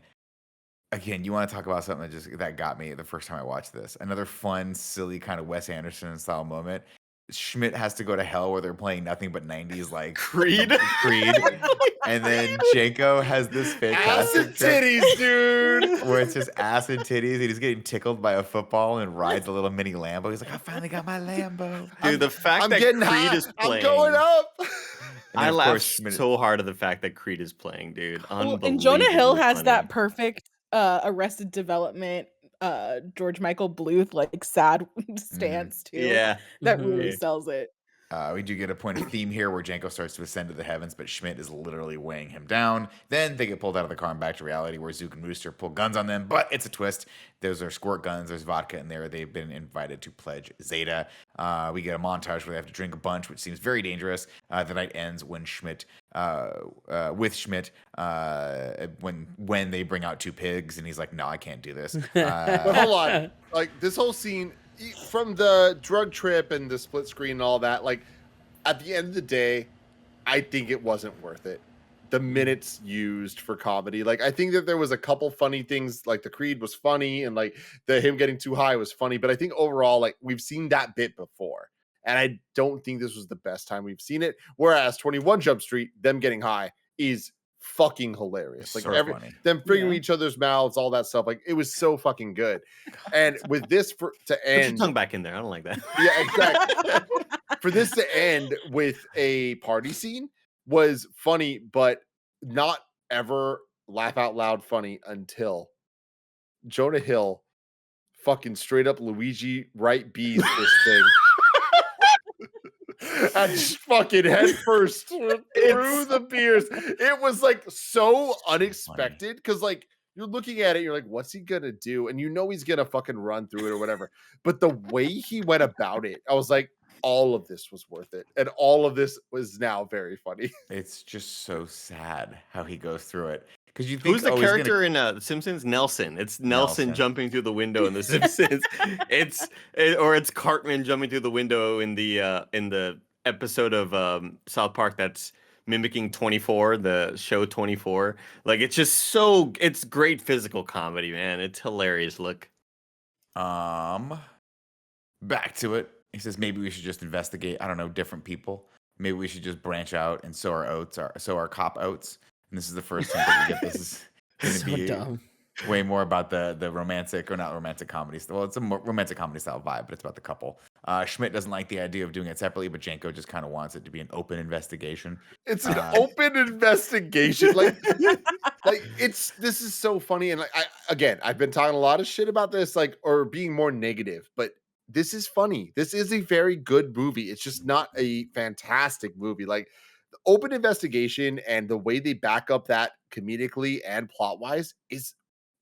S4: again, you want to talk about something that got me the first time I watched this. Another fun, silly kind of Wes Anderson style moment. Schmidt has to go to hell where they're playing nothing but 90s like
S2: Creed.
S4: Creed. And then Janko has this
S1: Ass
S4: fantastic
S1: and
S4: trip
S1: titties, dude.
S4: where it's just ass and titties, and he's getting tickled by a football and rides a little mini Lambo. He's like, I finally got my Lambo.
S2: Dude, the fact
S1: I'm
S2: that
S1: getting
S2: Creed
S1: high.
S2: is playing.
S1: I'm going up.
S4: And
S2: I
S4: then, of
S2: laughed
S4: course, Schmidt-
S2: so hard at the fact that Creed is playing, dude.
S3: Well, and Jonah Hill
S2: Unbelievably
S3: has
S2: funny.
S3: that perfect Arrested Development George Michael Bluth like sad stance too.
S2: Yeah.
S3: That
S5: Mhm.
S3: really sells it.
S4: We do get a point of theme here where Janko starts to ascend to the heavens, but Schmidt is literally weighing him down. Then they get pulled out of the car and back to reality where Zook and Rooster pull guns on them, but it's a twist. Those are squirt guns. There's vodka in there. They've been invited to pledge Zeta. We get a montage where they have to drink a bunch, which seems very dangerous. The night ends when Schmidt, when they bring out two pigs, and he's like, "No, I can't do this."
S1: But hold on, like this whole scene from the drug trip and the split screen and all that, like at the end of the day, I think it wasn't worth it. The minutes used for comedy, like I think that there was a couple funny things, like the Creed was funny and like him getting too high was funny, but I think overall, like we've seen that bit before, and I don't think this was the best time we've seen it. Whereas 21 Jump Street, them getting high is fucking hilarious. Like
S4: So funny.
S1: them figuring
S3: Yeah.
S1: each other's mouths, all that stuff. Like it was so fucking good. And with this to
S2: Put your
S1: end,
S2: tongue back in there. I don't like that.
S1: yeah, exactly. For this to end with a party scene was funny, but not ever laugh out loud funny until Jonah Hill fucking straight up Luigi right B's this thing. And just fucking head first through the beers. It was like so unexpected because like you're looking at it, you're like, what's he gonna do? And you know he's gonna fucking run through it or whatever. But the way he went about it, I was like, all of this was worth it. And all of this was now very funny.
S4: It's just so sad how he goes through it. Because you think,
S2: Who's the
S4: oh, he's gonna-
S2: character in The Simpsons? Nelson. It's Nelson,
S4: Nelson.
S2: jumping through the window in The Simpsons. It's Cartman jumping through the window in the episode of South Park that's mimicking 24, the show 24. Like it's great physical comedy, man. It's hilarious. Look.
S4: Back to it. He says maybe we should just investigate, I don't know, different people. Maybe we should just branch out and sow our cop oats. And this is the first hint that we get. This is going to
S5: So
S4: be
S5: dumb.
S4: way more about the romantic, or not romantic comedy. Well, it's a more romantic comedy style vibe, but it's about the couple. Schmidt doesn't like the idea of doing it separately, but Janko just kind of wants it to be an open investigation.
S1: It's an open investigation. Like this is so funny. And like I've been talking a lot of shit about this, like, or being more negative, but this is funny. This is a very good movie. It's just not a fantastic movie. Like the open investigation and the way they back up that comedically and plot wise is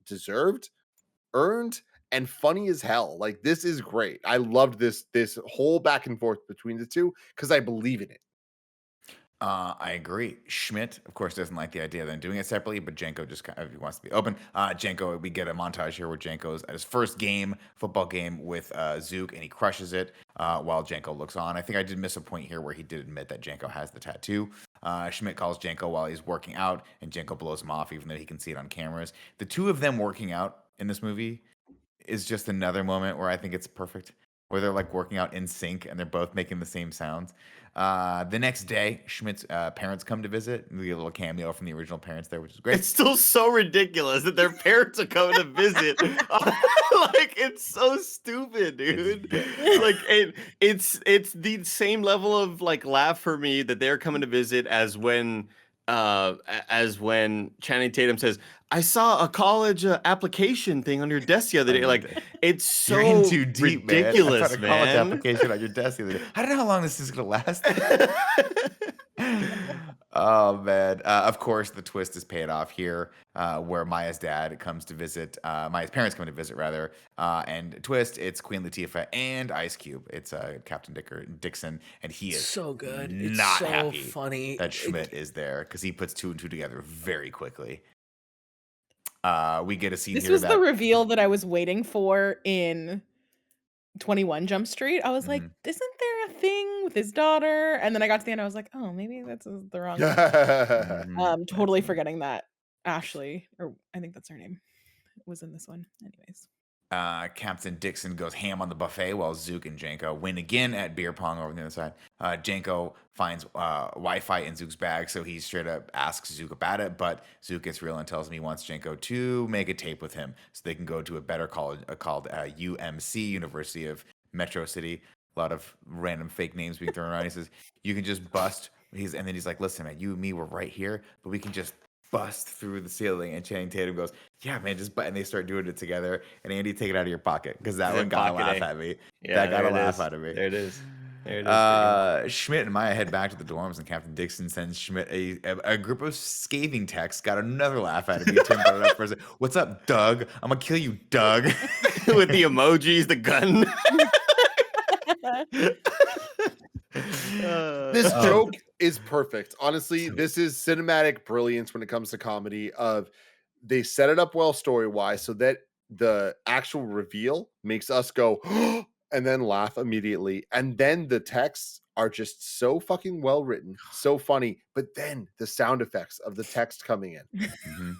S1: deserved, earned, and funny as hell. Like this is great. I loved this whole back and forth between the two because I believe in it.
S4: I agree. Schmidt, of course, doesn't like the idea of them doing it separately, but Janko just kind of wants to be open. Janko, we get a montage here where Janko's at his first football game with Zook, and he crushes it while Janko looks on. I think I did miss a point here where he did admit that Janko has the tattoo. Schmidt calls Janko while he's working out, and Janko blows him off, even though he can see it on cameras. The two of them working out in this movie is just another moment where I think it's perfect, where they're like working out in sync and they're both making the same sounds. The next day, Schmidt's parents come to visit. We get a little cameo from the original parents there, which is great.
S2: It's still so ridiculous that their parents are coming to visit. Like it's so stupid, dude. Like it's the same level of like laugh for me that they're coming to visit as when Channing Tatum says, "I saw a college application thing on your desk the other day." Like it's so
S4: You're in too deep,
S2: ridiculous,
S4: man. I found a college
S2: man.
S4: application on your desk the other day. I don't know how long this is gonna last. Oh man! Of course, the twist is paid off here, where Maya's parents come to visit, rather. And twist, it's Queen Latifah and Ice Cube. It's Captain Dixon, and he is
S5: So good.
S4: Not
S5: It's so
S4: happy
S5: funny.
S4: that Schmidt is there because he puts two and two together very quickly. We get a scene
S3: This
S4: here
S3: was
S4: that
S3: the reveal that I was waiting for in 21 Jump Street. I was like, isn't there a thing with his daughter? And then I got to the end, I was like, oh, maybe that's the wrong one.
S4: Mhm.
S3: Totally forgetting that Ashley, or I think that's her name, was in this one. Anyways.
S4: Captain Dixon goes ham on the buffet while Zook and Janko win again at beer pong over on the other side. Janko finds Wi-Fi in Zook's bag, so he straight up asks Zook about it, but Zook gets real and tells him he wants Janko to make a tape with him so they can go to a better college called UMC, University of Metro City. A lot of random fake names being thrown around. He says, you can just bust. And then he's like, listen, man, you and me, we're right here, but we can just bust through the ceiling. And Channing Tatum goes, yeah, man, just and they start doing it together. And Andy, take it out of your pocket because that one got a laugh at me.
S2: Yeah,
S4: that got a laugh out of me.
S2: There it is. There it is.
S4: Schmidt and Maya head back to the dorms, and Captain Dixon sends Schmidt a group of scathing texts. Got another laugh out of me. Tim brought it up for a second. What's up, Doug? I'm gonna kill you, Doug.
S2: With the emojis, the gun.
S1: This joke is perfect. Honestly, this is cinematic brilliance when it comes to comedy. They set it up well story-wise so that the actual reveal makes us go and then laugh immediately. And then the texts are just so fucking well written, so funny. But then the sound effects of the text coming in,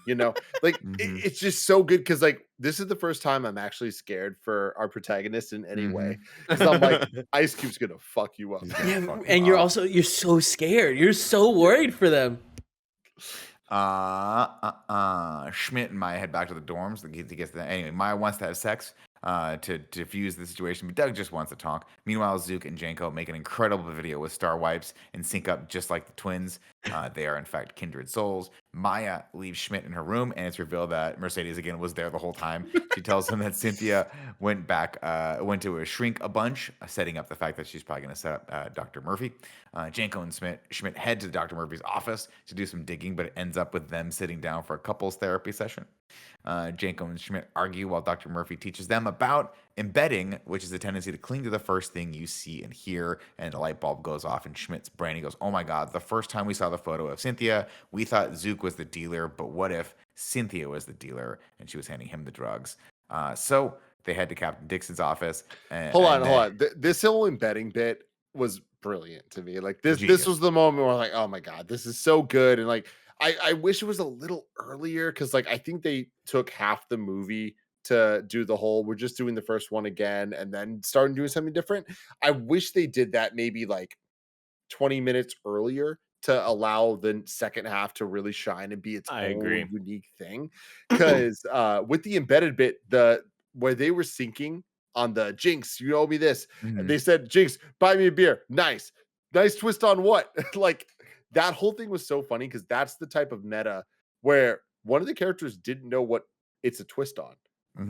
S1: you know, like it's just so good because like this is the first time I'm actually scared for our protagonist in any way. Because I'm like, Ice Cube's gonna fuck you up.
S5: Yeah, and you're so scared. You're so worried for them.
S4: Schmidt and Maya head back to the dorms to get to that. Anyway, Maya wants to have sex to diffuse the situation, but Doug just wants to talk. Meanwhile, Zook and Janko make an incredible video with star wipes and sync up just like the twins. They are in fact kindred souls. Maya leaves Schmidt in her room, and it's revealed that Mercedes again was there the whole time. She tells him that Cynthia went to a shrink a bunch, setting up the fact that she's probably going to set up Dr. Murphy. Janko and Schmidt head to Dr. Murphy's office to do some digging, but it ends up with them sitting down for a couples therapy session. Janko and Schmidt argue while Dr. Murphy teaches them about embedding, which is the tendency to cling to the first thing you see and hear, and a light bulb goes off in Schmidt's brain. He goes, oh my God, the first time we saw the photo of Cynthia, we thought Zook was the dealer, but what if Cynthia was the dealer and she was handing him the drugs? So they head to Captain Dixon's office.
S1: Hold on. This whole embedding bit was brilliant to me. Like this was the moment where I'm like, oh my God, this is so good. And like, I wish it was a little earlier because like I think they took half the movie to do the whole we're just doing the first one again and then starting doing something different. I wish they did that maybe like 20 minutes earlier to allow the second half to really shine and be its own unique thing. Because with the embedded bit, where they were syncing on the Jinx, you owe me this. And they said, Jinx, buy me a beer. Nice twist on what? Like that whole thing was so funny because that's the type of meta where one of the characters didn't know what it's a twist on.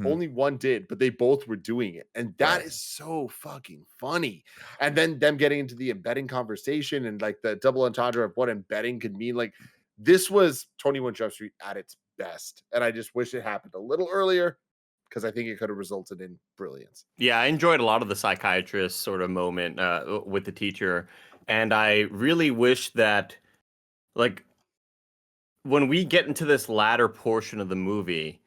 S1: Only one did, but they both were doing it. And that is so fucking funny. And then them getting into the embedding conversation and like the double entendre of what embedding could mean. Like this was 21 Jump Street at its best. And I just wish it happened a little earlier because I think it could have resulted in brilliance.
S2: Yeah, I enjoyed a lot of the psychiatrist sort of moment with the teacher. And I really wish that, like, when we get into this latter portion of the movie,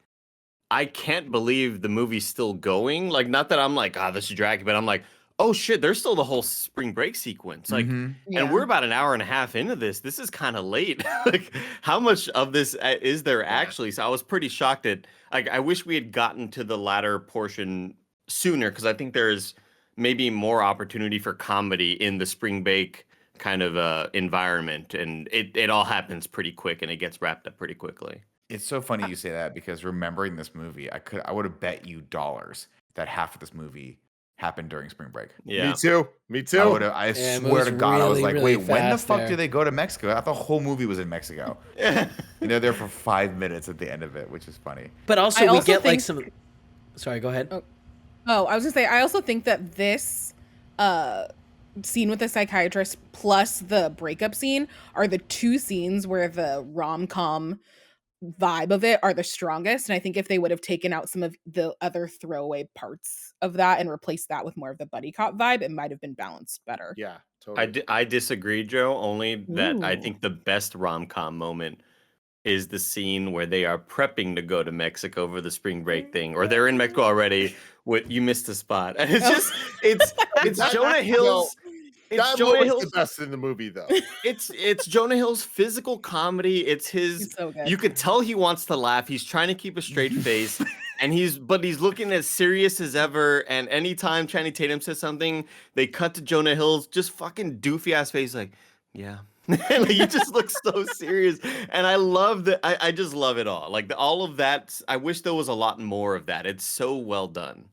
S2: I can't believe the movie's still going. Like, not that I'm like, this is dragging, but I'm like, oh shit, there's still the whole spring break sequence. Like, and we're about an hour and a half into this. This is kind of late. Like, how much of this is there actually? So I was pretty shocked at, like, I wish we had gotten to the latter portion sooner because I think there's maybe more opportunity for comedy in the spring break kind of environment. And it all happens pretty quick and it gets wrapped up pretty quickly.
S4: It's so funny you say that because remembering this movie, I would have bet you dollars that half of this movie happened duing spring break.
S2: Yeah,
S1: me too.
S4: I swear to God, I was like, wait, when the fuck do they go to Mexico? I thought the whole movie was in Mexico. And they're there for 5 minutes at the end of it, which is funny.
S5: But also we get like some. Sorry, go ahead.
S3: Oh, I was gonna say I also think that this scene with the psychiatrist plus the breakup scene are the two scenes where the rom-com vibe of it are the strongest. And I think if they would have taken out some of the other throwaway parts of that and replaced that with more of the buddy cop vibe, it might have been balanced better.
S1: Yeah, totally.
S2: I disagree, Joe, only that I think the best rom-com moment is the scene where they are prepping to go to Mexico for the spring break thing, or they're in Mexico already. You missed a spot. And it's it's Jonah Hill's.
S1: That Jonah Hill's the best in the movie, though.
S2: It's Jonah Hill's physical comedy. It's his.
S3: So
S2: you could tell he wants to laugh. He's trying to keep a straight face, And he's looking as serious as ever. And anytime Channing Tatum says something, they cut to Jonah Hill's just fucking doofy ass face, like, yeah. Like, he just looks so serious. And I love that. I just love it all. Like all of that. I wish there was a lot more of that. It's so well done.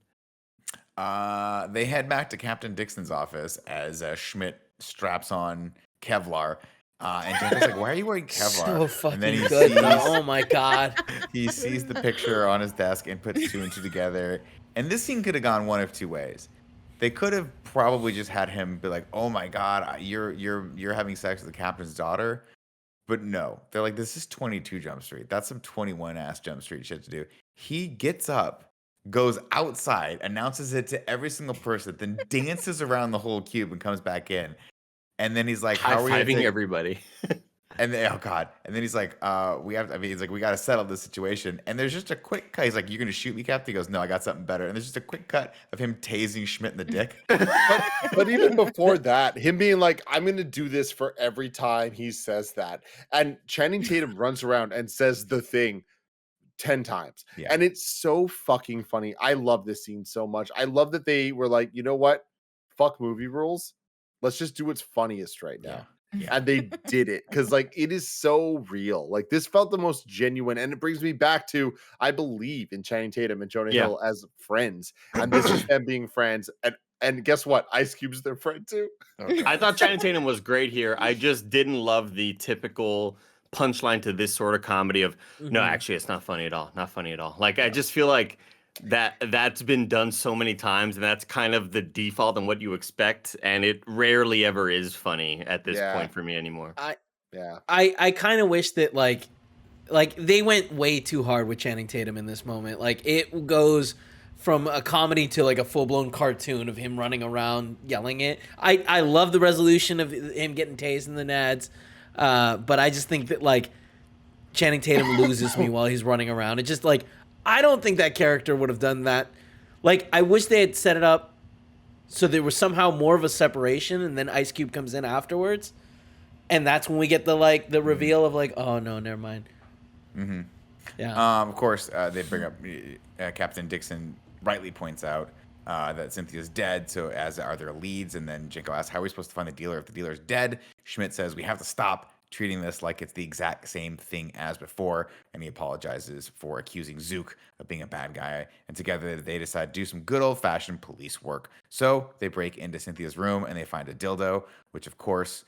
S4: They head back to Captain Dixon's office as Schmidt straps on Kevlar. And Jenko's like, "Why are you wearing Kevlar?"
S5: So fucking
S4: and then he
S5: good.
S4: sees,
S5: Oh my god.
S4: he sees the picture on his desk and puts two and two together. And this scene could have gone one of two ways. They could have probably just had him be like, "Oh my god, you're having sex with the captain's daughter." But no, they're like, "This is 22 Jump Street. That's some 21 ass Jump Street shit to do." He gets up, goes outside, announces it to every single person, then dances around the whole cube and comes back in. And then he's like, "How are we
S2: High-fiving everybody?"
S4: And then, oh god! And then he's like, he's like, we got to settle this situation." And there's just a quick cut. He's like, "You're gonna shoot me, Captain?" He goes, "No, I got something better." And there's just a quick cut of him tasing Schmidt in the dick.
S1: But even before that, him being like, "I'm gonna do this for every time he says that," and Channing Tatum runs around and says the thing 10 times.
S4: Yeah.
S1: And it's so fucking funny. I love this scene so much. I love that they were like, you know what? Fuck movie rules. Let's just do what's funniest right now.
S4: Yeah.
S1: And they did it because, like, it is so real. Like, this felt the most genuine. And it brings me back to, I believe in Channing Tatum and Jonah Hill as friends. And this is them being friends. And guess what? Ice Cube's their friend too.
S4: Okay.
S2: I thought Channing Tatum was great here. I just didn't love the typical punchline to this sort of comedy of, no, actually, it's not funny at all. Not funny at all. Like, I just feel like that's been done so many times, and that's kind of the default and what you expect, and it rarely ever is funny at this point for me anymore.
S5: I kind of wish that like they went way too hard with Channing Tatum in this moment. Like, it goes from a comedy to like a full-blown cartoon of him running around yelling it. I love the resolution of him getting tased in the nads, but I just think that like Channing Tatum loses me while he's running around. It just like, I don't think that character would have done that. Like, I wish they had set it up so there was somehow more of a separation, and then Ice Cube comes in afterwards, and that's when we get the like the reveal of like, oh no, never mind.
S4: Mm-hmm.
S5: Yeah.
S4: Of course, they bring up Captain Dixon rightly points out that Cynthia's dead, so as are their leads. And then Jenko asks, "How are we supposed to find the dealer if the dealer's dead?" Schmidt says, "We have to stop treating this like it's the exact same thing as before," and he apologizes for accusing Zook of being a bad guy. And together they decide to do some good old-fashioned police work. So they break into Cynthia's room and they find a dildo, which of course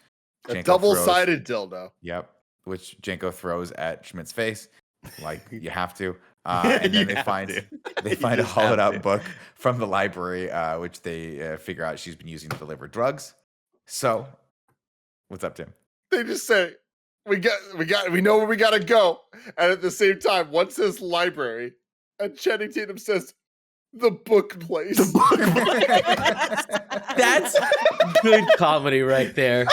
S1: a double-sided dildo.
S4: Yep, which Jenko throws at Schmidt's face, like you have to. And then they find a hollowed-out book from the library, which they figure out she's been using to deliver drugs. So, what's up, Tim?
S1: They just say, we know where we gotta go. And at the same time, one says library, and Channing Tatum says the book place.
S5: That's good comedy right there.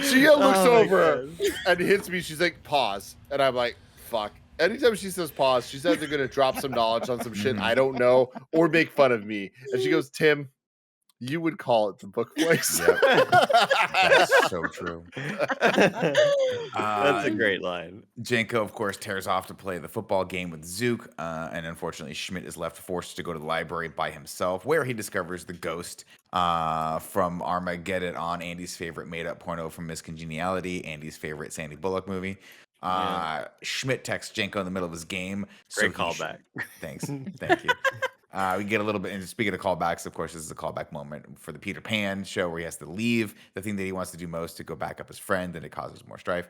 S1: She looks over and hits me. She's like, pause. And I'm like, fuck. Anytime she says pause, she's either gonna drop some knowledge on some shit I don't know or make fun of me. And she goes, Tim, you would call it the book place.
S4: Yep. That's so true.
S2: That's a great line.
S4: Jenko, of course, tears off to play the football game with Zook, and unfortunately, Schmidt is left forced to go to the library by himself, where he discovers the ghost from Armageddon on Andy's favorite made-up porno from Miss Congeniality, Andy's favorite Sandy Bullock movie. Schmidt texts Jenko in the middle of his game.
S2: Great callback.
S4: Thanks. Thank you. We get a little bit, and speaking of callbacks, of course, this is a callback moment for the Peter Pan show where he has to leave the thing that he wants to do most to go back up his friend, and it causes more strife.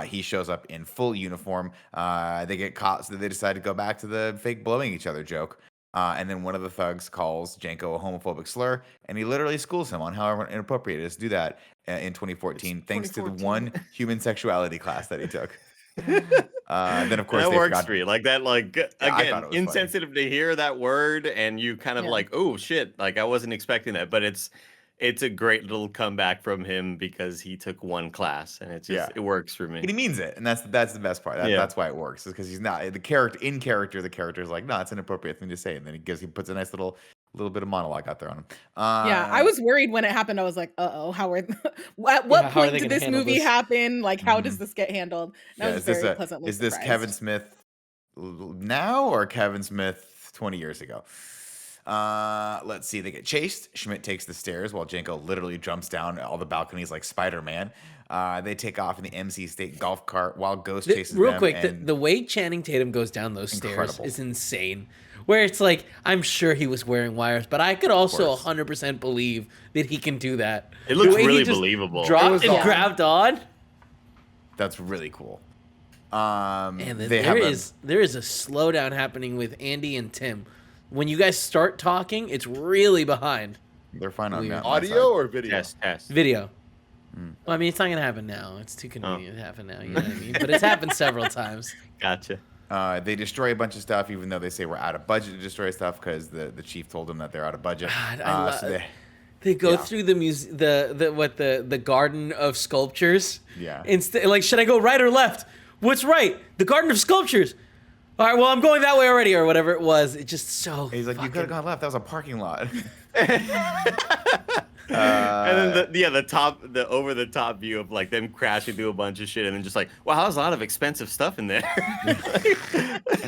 S4: He shows up in full uniform. They get caught, so they decide to go back to the fake blowing each other joke. And then one of the thugs calls Jenko a homophobic slur, and he literally schools him on how inappropriate it is to do that in 2014, thanks to the one human sexuality class that he took. Then of course
S2: that works for you, like that, like again, insensitive
S4: funny
S2: to hear that word, and you kind of like, oh shit, like I wasn't expecting that, but it's a great little comeback from him because he took one class, and it just it works for me.
S4: And he means it, and that's the best part. That's why it works, is because he's not the character. The character is like, no, it's an appropriate thing to say, and then he puts a nice little bit of monologue out there on him.
S3: I was worried when it happened. I was like, how are at what point did this movie happen? Like, how does this get handled? And I was very pleasantly surprised.
S4: Is this Kevin Smith now or Kevin Smith 20 years ago? Let's see. They get chased. Schmidt takes the stairs while Janko literally jumps down all the balconies like Spider-Man. They take off in the MC State golf cart while Ghost chases
S5: Real
S4: them.
S5: quick,
S4: and
S5: the way Channing Tatum goes down those
S4: Incredible.
S5: stairs is insane. Where it's like, I'm sure he was wearing wires, but I could also
S4: course.
S5: 100% believe that he can do that.
S2: It looks
S5: The way he
S2: really
S5: just
S2: believable.
S5: Dropped and
S3: awesome.
S5: grabbed on.
S4: that's really cool.
S5: And
S4: They
S5: there
S4: have
S5: is a slowdown happening with Andy and Tim. When you guys start talking, it's really behind.
S4: They're fine on
S5: Weird.
S4: that. my
S1: Audio
S4: side.
S1: or video?
S2: Test.
S5: Video. Well, I mean, it's not gonna happen now. It's too convenient to happen now. You know what I mean? But it's happened several times.
S2: Gotcha.
S4: They destroy a bunch of stuff, even though they say we're out of budget to destroy stuff because the chief told them that they're out of budget.
S5: God,
S4: So
S5: They go
S4: Yeah.
S5: through the garden of sculptures.
S4: Yeah.
S5: Instead, like, should I go right or left? What's right? The garden of sculptures. All right. Well, I'm going that way already, or whatever it was. It just so.
S4: He's like, you could have gone left. That was a parking lot.
S2: And then the over the top view of like them crashing through a bunch of shit, and then just like, wow, there's a lot of expensive stuff in there.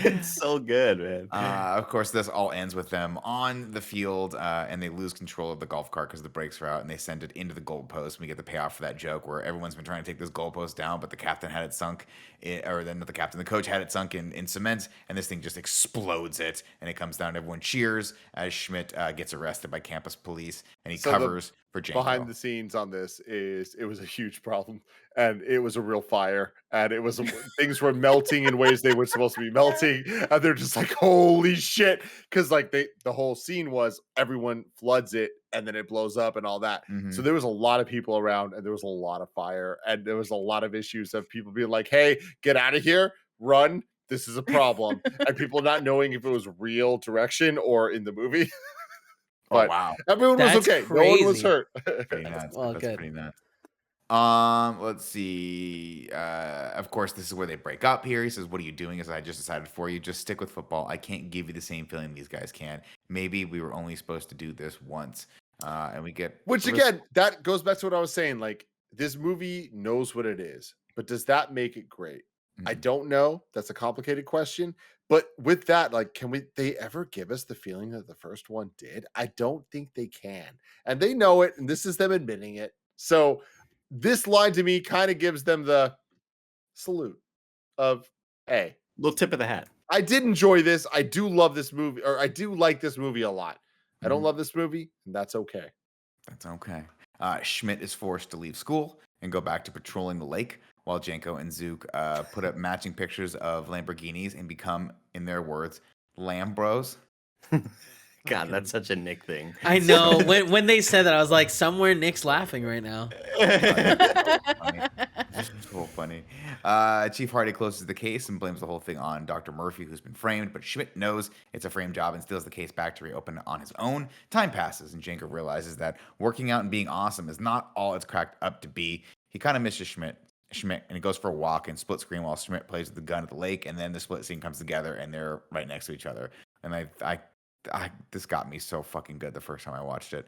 S2: It's so good, man.
S4: Of course, this all ends with them on the field, and they lose control of the golf cart because the brakes are out, and they send it into the goalpost. We get the payoff for that joke where everyone's been trying to take this goalpost down, but the captain had it sunk, the coach had it sunk in cement, and this thing just explodes it, and it comes down. Everyone cheers as Schmidt gets arrested by campus police, and he covers for Janko.
S1: Behind the scenes on this is it was a huge problem, and it was a real fire, and it was things were melting in ways they were supposed to be melting, and they're just like, holy shit, because like the whole scene was everyone floods it and then it blows up and all that.
S4: Mhm.
S1: So there was a lot of people around, and there was a lot of fire, and there was a lot of issues of people being like, hey, get out of here, run, this is a problem, and people not knowing if it was real direction or in the movie.
S4: Oh, wow.
S1: Everyone was
S5: That's
S1: okay. No one was
S5: crazy.
S1: hurt.
S4: Pretty nuts.
S5: Well,
S4: That's
S5: good.
S4: pretty nuts. Let's see. Of course, this is where they break up here. He says, what are you doing? As I just decided for you, just stick with football. I can't give you the same feeling these guys can. Maybe we were only supposed to do this once. And we get
S1: Which again, that goes back to what I was saying. Like, this movie knows what it is, but does that make it great? I don't know. That's a complicated question. But with that, like, they ever give us the feeling that the first one did? I don't think they can. And they know it, and this is them admitting it. So this line to me kind of gives them the salute of, hey,
S2: Little tip of the hat.
S1: I did enjoy this. I do love this movie, or I do like this movie a lot. I don't love this movie, and that's okay.
S4: That's okay. Schmidt is forced to leave school and go back to patrolling the lake while Janko and Zook put up matching pictures of Lamborghinis and become, in their words, Lambros.
S2: God, that's such a Nick thing.
S5: I know. when they said that, I was like, somewhere Nick's laughing right now.
S4: So funny. Chief Hardy closes the case and blames the whole thing on Dr. Murphy, who's been framed, but Schmidt knows it's a frame job and steals the case back to reopen it on his own. Time passes, and Janko realizes that working out and being awesome is not all it's cracked up to be. He kind of misses Schmidt, and he goes for a walk and split screen while Schmidt plays with the gun at the lake, and then the split scene comes together, and they're right next to each other. And this got me so fucking good the first time I watched it.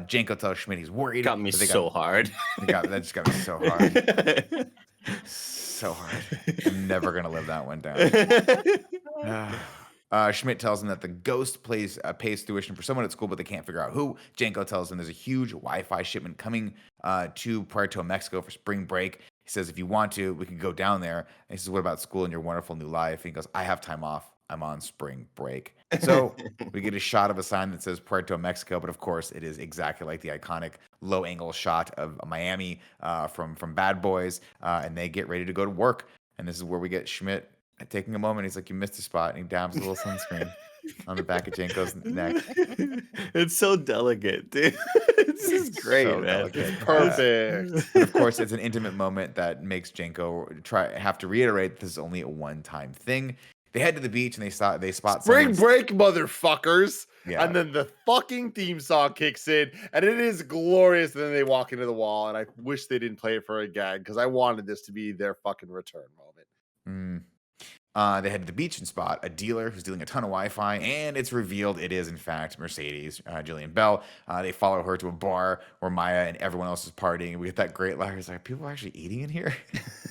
S4: Janko tells Schmidt he's worried.
S2: Got me so hard.
S4: That just got me so hard. So hard. I'm never gonna live that one down. Schmidt tells him that the ghost pays tuition for someone at school, but they can't figure out who. Janko tells him there's a huge Wi-Fi shipment coming to Puerto Mexico for spring break. He says, if you want to, we can go down there. And he says, what about school and your wonderful new life? And he goes, I have time off. I'm on spring break. So we get a shot of a sign that says Puerto Mexico, but of course it is exactly like the iconic low angle shot of Miami from Bad Boys. And they get ready to go to work. And this is where we get Schmidt taking a moment. He's like, you missed a spot. And he dabs a little sunscreen on the back of Janko's neck.
S2: It's so delicate, dude. This is great,
S4: So
S2: man.
S4: delicate.
S1: Perfect.
S4: And of course, it's an intimate moment that makes Janko have to reiterate this is only a one-time thing. They head to the beach and they spot
S1: Spring
S4: someone's-
S1: break, motherfuckers.
S4: Yeah.
S1: And then the fucking theme song kicks in, and it is glorious. And then they walk into the wall, and I wish they didn't play it for a gag because I wanted this to be their fucking return moment.
S4: They head to the beach and spot a dealer who's dealing a ton of Wi-Fi, and it's revealed it is in fact Mercedes, Jillian Bell. They follow her to a bar where Maya and everyone else is partying. And we get that great laugh. It's like, people are actually eating in here.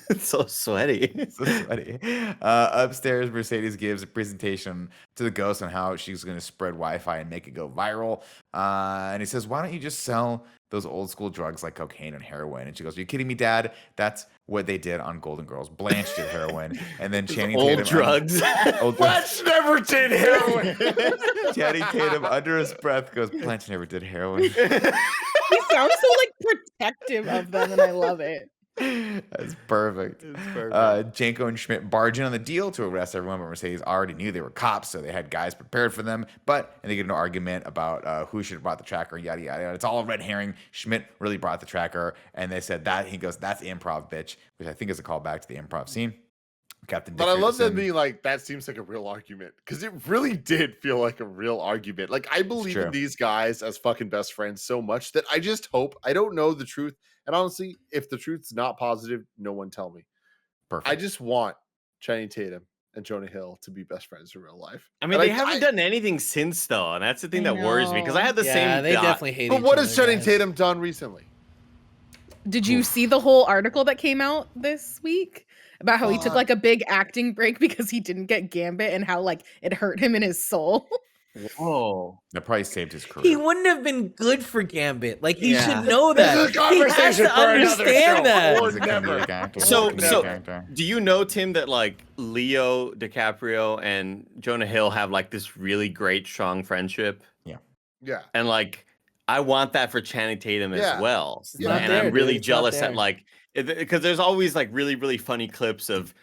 S2: It's so sweaty.
S4: So sweaty. Upstairs, Mercedes gives a presentation to the ghost on how she's going to spread Wi-Fi and make it go viral. And he says, "Why don't you just sell those old school drugs like cocaine and heroin?" And she goes, "Are you kidding me, Dad? That's what they did on Golden Girls. Blanche did heroin, and then Channing
S2: Old
S4: Tatum
S2: drugs.
S4: Old drugs.
S1: Blanche never did heroin.
S4: Channing Tatum under his breath goes, "Blanche never did heroin."
S3: He sounds so like protective of them, and I love it.
S4: That's perfect. Janko and Schmidt barge in on the deal to arrest everyone, but Mercedes already knew they were cops, so they had guys prepared for them. And they get into an argument about who should have brought the tracker, yada, yada, yada. It's all a red herring. Schmidt really brought the tracker, and they said that. He goes, "That's improv, bitch," which I think is a callback to the improv scene. Captain
S1: But I love them
S4: Dickerson-
S1: being like, that seems like a real argument. Because it really did feel like a real argument. Like, I believe
S4: true.
S1: in these guys as fucking best friends so much that I just hope, I don't know the truth. And honestly, if the truth's not positive, no one tell me.
S4: Perfect.
S1: I just want Channing Tatum and Jonah Hill to be best friends in real life.
S2: I mean,
S1: And
S2: they haven't done anything since, though, and that's the thing
S3: I
S2: that worries me because I
S3: know.
S2: had the
S5: Yeah,
S2: same.
S5: they
S2: thought.
S5: definitely hate
S1: But
S5: each
S1: what
S5: other,
S1: has Channing
S5: guys.
S1: Tatum done recently?
S3: Did you see the whole article that came out this week about how he took like a big acting break because he didn't get Gambit and how like it hurt him in his soul?
S2: Whoa.
S4: That probably saved his career.
S5: He wouldn't have been good for Gambit. Like he
S2: Yeah.
S5: should know
S1: This
S5: that.
S1: is a conversation
S5: he has to
S1: for another show.
S5: understand that.
S1: Or
S4: He's a
S1: never.
S4: comedic actor.
S2: So-
S4: He's a
S2: so-
S4: comedic actor.
S2: Do you know, Tim, that like Leo DiCaprio and Jonah Hill have like this really great, strong friendship,
S1: Yeah.
S2: and like I want that for Channing Tatum
S1: Yeah.
S2: as well.
S1: It's
S5: not
S2: And
S5: there,
S2: I'm
S5: dude.
S2: really
S5: It's not
S2: jealous
S5: there.
S2: at like because there's always like really, really funny clips of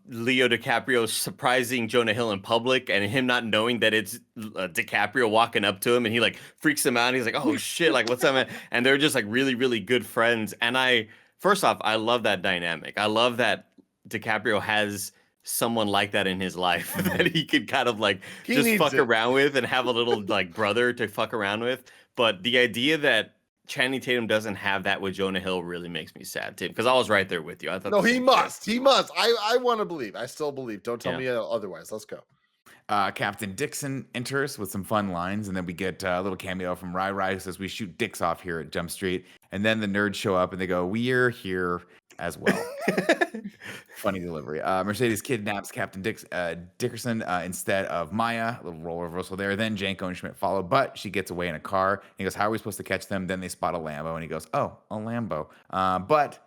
S2: Leo DiCaprio surprising Jonah Hill in public and him not knowing that it's DiCaprio walking up to him and he like freaks him out. And he's like, "Oh shit, like what's up, man?" And they're just like really, really good friends. And first off, I love that dynamic. I love that DiCaprio has someone like that in his life that he could kind of like
S1: He
S2: just
S1: needs
S2: fuck
S1: it.
S2: around with and have a little like brother to fuck around with. But the idea that Channing Tatum doesn't have that with Jonah Hill really makes me sad, Tim, because I was right there with you. I thought
S1: No,
S2: the
S1: he
S2: same
S1: must. He must. I want to believe. I still believe. Don't tell
S2: Yeah.
S1: me otherwise. Let's go.
S4: Captain Dixon enters with some fun lines, and then we get a little cameo from Rai Rai who says, "We shoot dicks off here at Jump Street." And then the nerds show up and they go, "We're here as well." Funny delivery. Mercedes kidnaps Captain Dickerson instead of Maya. A little role reversal there. Then Janko and Schmidt follow, but she gets away in a car. He goes, "How are we supposed to catch them?" Then they spot a Lambo, and he goes, "Oh, a Lambo." But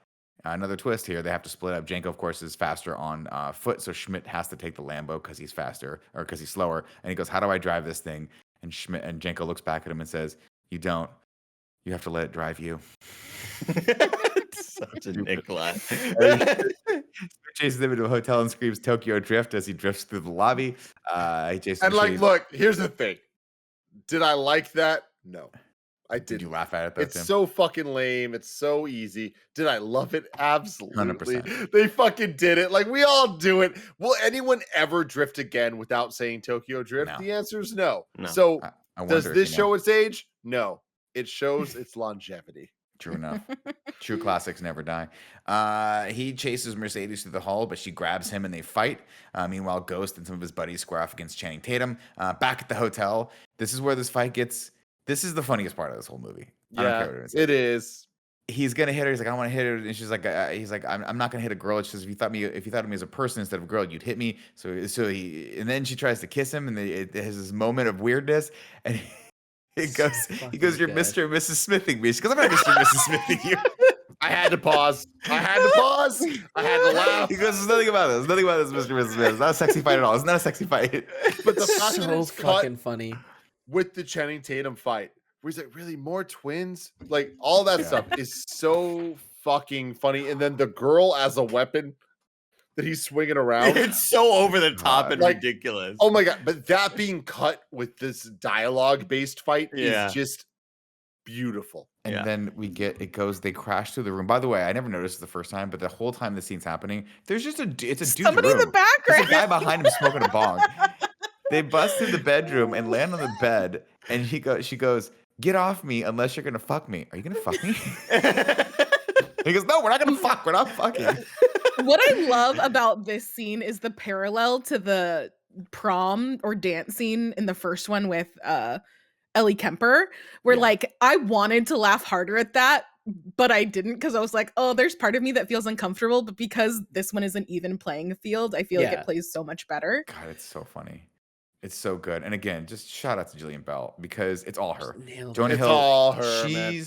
S4: another twist here. They have to split up. Janko, of course, is faster on foot, so Schmidt has to take the Lambo because he's faster or because he's slower. And he goes, "How do I drive this thing?" And Janko looks back at him and says, "You don't. You have to let it drive you."
S2: Such a Nikolai.
S4: Chases them into a hotel and screams Tokyo Drift as he drifts through the lobby. He chases
S1: And like,
S4: Mercedes.
S1: look, here's the thing. Did I like that? No, I
S4: Did you
S1: didn't.
S4: laugh at it though,
S1: It's
S4: Tim?
S1: so fucking lame. It's so easy. Did I love it? Absolutely.
S4: 100%.
S1: They fucking did it. Like we all do it. Will anyone ever drift again without saying Tokyo Drift?
S4: No.
S1: The answer is no.
S2: No.
S1: So
S4: I wonder
S1: does
S4: if
S1: this
S4: you know.
S1: show its age? No. It shows its longevity.
S4: True enough. True classics never die. He chases Mercedes through the hall, but she grabs him and they fight. Meanwhile, Ghost and some of his buddies square off against Channing Tatum. Back at the hotel, this is where this fight gets. This is the funniest part of this whole movie. I don't
S1: Yeah,
S4: care what anyone says.
S1: it is.
S4: He's gonna hit her. He's like, "I want to hit her," and she's like, "He's like, I'm not gonna hit a girl." She says, if you thought of me as a person instead of a girl, you'd hit me." And then she tries to kiss him, and it has this moment of weirdness, and he goes, "You're
S5: God.
S4: Mr. and Mrs. Smithing me." She goes, "I'm not Mr. and Mrs. Smithing you."
S1: I had to pause. I had to laugh.
S4: He goes, "There's nothing about this. Nothing about this, Mr. and Mrs. Smith. It's not a sexy fight at all. It's not a sexy fight."
S1: But the fact that
S5: So
S1: it's cut
S5: fucking funny.
S1: with the Channing Tatum fight, where he's like, "Really, more twins?" Like all that stuff is so fucking funny. And then the girl as a weapon that he's swinging around.
S2: It's so over the top and
S1: Like,
S2: ridiculous.
S1: Oh my god! But that being cut with this dialogue-based fight
S2: Yeah.
S1: is just beautiful.
S4: And
S2: Yeah.
S4: then they crash through the room. By the way, I never noticed it the first time, but the whole time the scene's happening, there's just it's a dude's
S3: Somebody in
S4: room.
S3: the background.
S4: There's a guy behind him smoking a bong. They bust through the bedroom and land on the bed, and she goes, "Get off me unless you're gonna fuck me." "Are you gonna fuck me?" He goes, "No, we're not gonna fuck. We're not fucking."
S3: What I love about this scene is the parallel to the prom or dance scene in the first one with Ellie Kemper, where
S4: Yeah.
S3: like I wanted to laugh harder at that, but I didn't because I was like, oh, there's part of me that feels uncomfortable. But because this one is an even playing field, I feel like
S5: Yeah.
S3: it plays so much better.
S4: God, it's so funny. It's so good. And again, just shout out to Jillian Bell because it's all her.
S5: Nailed
S4: Jonah
S5: it.
S1: It's
S4: Hill,
S1: all her, man.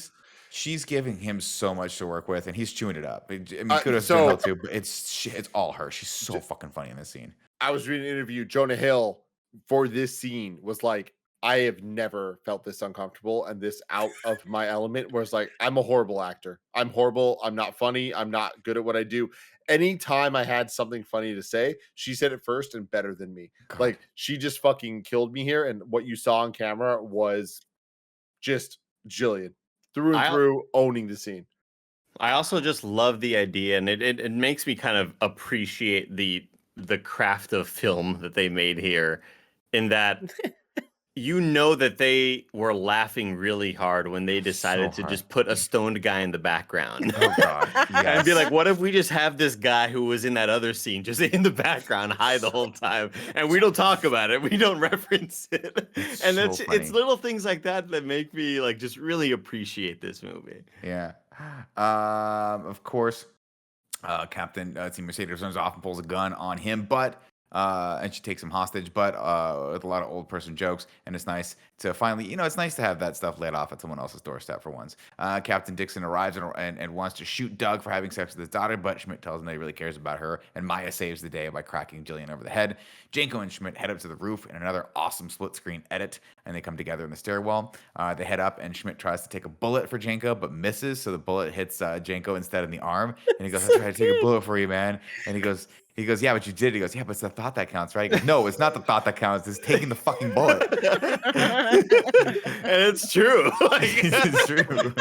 S4: she's giving him so much to work with, and he's chewing it up. I mean,
S1: Uh,
S4: kudos to
S1: so-
S4: Jonah Hill too, but it's all her. She's so fucking funny in this scene.
S1: I was reading an interview. Jonah Hill for this scene was like, I have never felt this uncomfortable and this out of my element. Where it's like, I'm a horrible actor. I'm horrible. I'm not funny. I'm not good at what I do. Anytime I had something funny to say, she said it first and better than me.
S4: God.
S1: Like, she just fucking killed me here. And what you saw on camera was just Jillian through and
S2: I-
S1: through owning the scene.
S2: I also just love the idea, and it makes me kind of appreciate the craft of film that they made here, in that you know that they were laughing really hard when they decided to
S4: hard.
S2: just put a stoned guy in the background.
S4: Oh God,
S2: And be
S4: yes.
S2: like, what if we just have this guy who was in that other scene just in the background high the whole time, and we don't talk about it, we don't reference it,
S4: It's
S2: and
S4: so
S2: it's
S4: funny.
S2: little things like that that make me like just really appreciate this movie.
S4: Yeah. Of course, Captain Mercedes runs off and pulls a gun on him, but and she takes him hostage, but with a lot of old person jokes, and it's nice to finally, it's nice to have that stuff laid off at someone else's doorstep for once. Captain Dixon arrives and wants to shoot Doug for having sex with his daughter, but Schmidt tells him that he really cares about her, and Maya saves the day by cracking Jillian over the head. Janko and Schmidt head up to the roof in another awesome split screen edit, and they come together in the stairwell. They head up, and Schmidt tries to take a bullet for Janko, but misses, so the bullet hits Janko instead in the arm, and he goes, "I tried to take a bullet for you, man," and he goes, yeah, but you did. He goes, yeah, but it's the thought that counts, right? He goes, no, it's not the thought that counts. It's taking the fucking bullet.
S2: And it's true.
S4: It's true.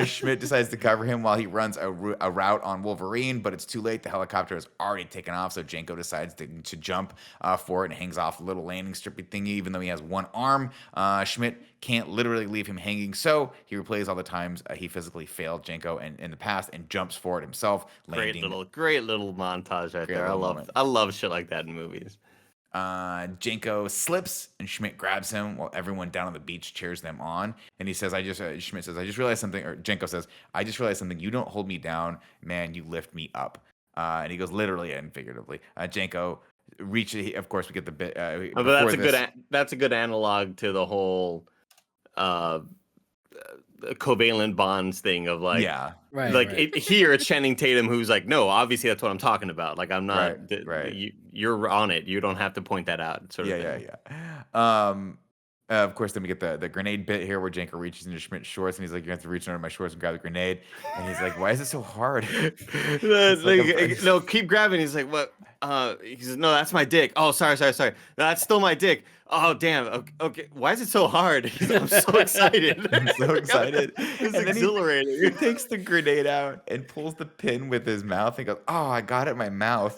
S4: Schmidt decides to cover him while he runs a route on Wolverine, but it's too late. The helicopter has already taken off, so Janko decides to jump for it and hangs off a little landing strippy thingy, even though he has one arm. Schmidt can't literally leave him hanging, so he replays all the times he physically failed Janko in the past and jumps for it himself.
S2: Great little montage right there.
S4: moment.
S2: I love shit like that in movies.
S4: Janko slips and Schmidt grabs him while everyone down on the beach cheers them on. And he says, Schmidt says, I just realized something, or Janko says, I just realized something. You don't hold me down, man. You lift me up. And he goes literally and figuratively. Janko reaches, of course, we get the bit.
S2: But that's a good analog to the whole covalent bonds thing of like,
S4: yeah.
S5: Right.
S2: like
S5: right.
S2: here it's Channing Tatum who's like, no, obviously that's what I'm talking about. Like I'm not.
S4: Right.
S2: You're on it. You don't have to point that out. Sort of thing.
S4: Yeah. Of course, then we get the grenade bit here where Janko reaches into Schmidt's shorts and he's like, you have to reach under my shorts and grab the grenade. And he's like, why is it so hard?
S2: No, keep grabbing. He's like, what? He says, no, that's my dick. Oh, sorry. No, that's still my dick. Oh, damn. Okay. Why is it so hard? I'm so excited.
S4: I'm so excited.
S2: It's
S4: And then
S2: exhilarating.
S4: He takes the grenade out and pulls the pin with his mouth and goes, oh, I got it in my mouth.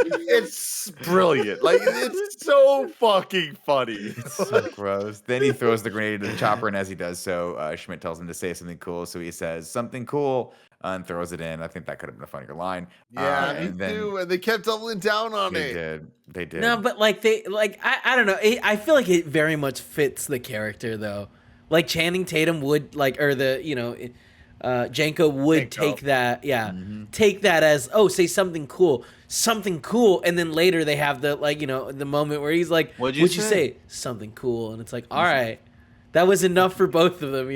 S1: It's brilliant. Like, it's so fucking funny.
S4: It's so gross. Then he throws the grenade into the chopper, and as he does so, Schmidt tells him to say something cool. So he says something cool and throws it in. I think that could have been a funnier line.
S1: Yeah, me
S4: and then
S1: too. And they kept doubling down on
S4: They
S1: it.
S4: did.
S5: No, but like I don't know. I feel like it very much fits the character though. Like Channing Tatum would Janko would take that, take that as, oh, say something cool, and then later they have the the moment where he's like,
S2: What'd you say?
S5: Something cool, and it's like, all right, that was enough for both of them,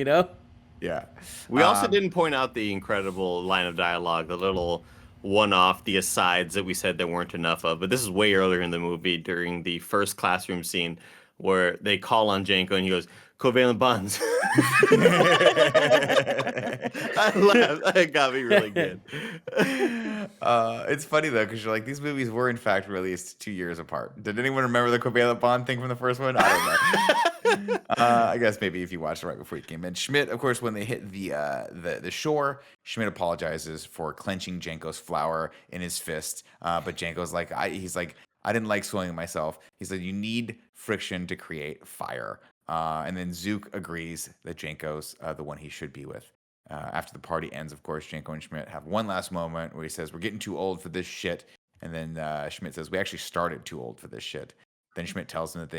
S4: Yeah.
S2: We also didn't point out the incredible line of dialogue, the little one-off, the asides that we said there weren't enough of. But this is way earlier in the movie during the first classroom scene where they call on Janko and he goes, covalent bonds. I laughed. That got me really good.
S4: It's funny though, because you're like, these movies were in fact released 2 years apart. Did anyone remember the covalent bond thing from the first one? I don't know. I guess maybe if you watched it right before you came in. Schmidt, of course, when they hit the shore, Schmidt apologizes for clenching Janko's flower in his fist. But Janko's like, I didn't like swinging myself. He said, you need friction to create fire. And then Zook agrees that Janko's the one he should be with. After the party ends, of course, Janko and Schmidt have one last moment where he says, "We're getting too old for this shit." And then Schmidt says, "We actually started too old for this shit." Then Schmidt tells them that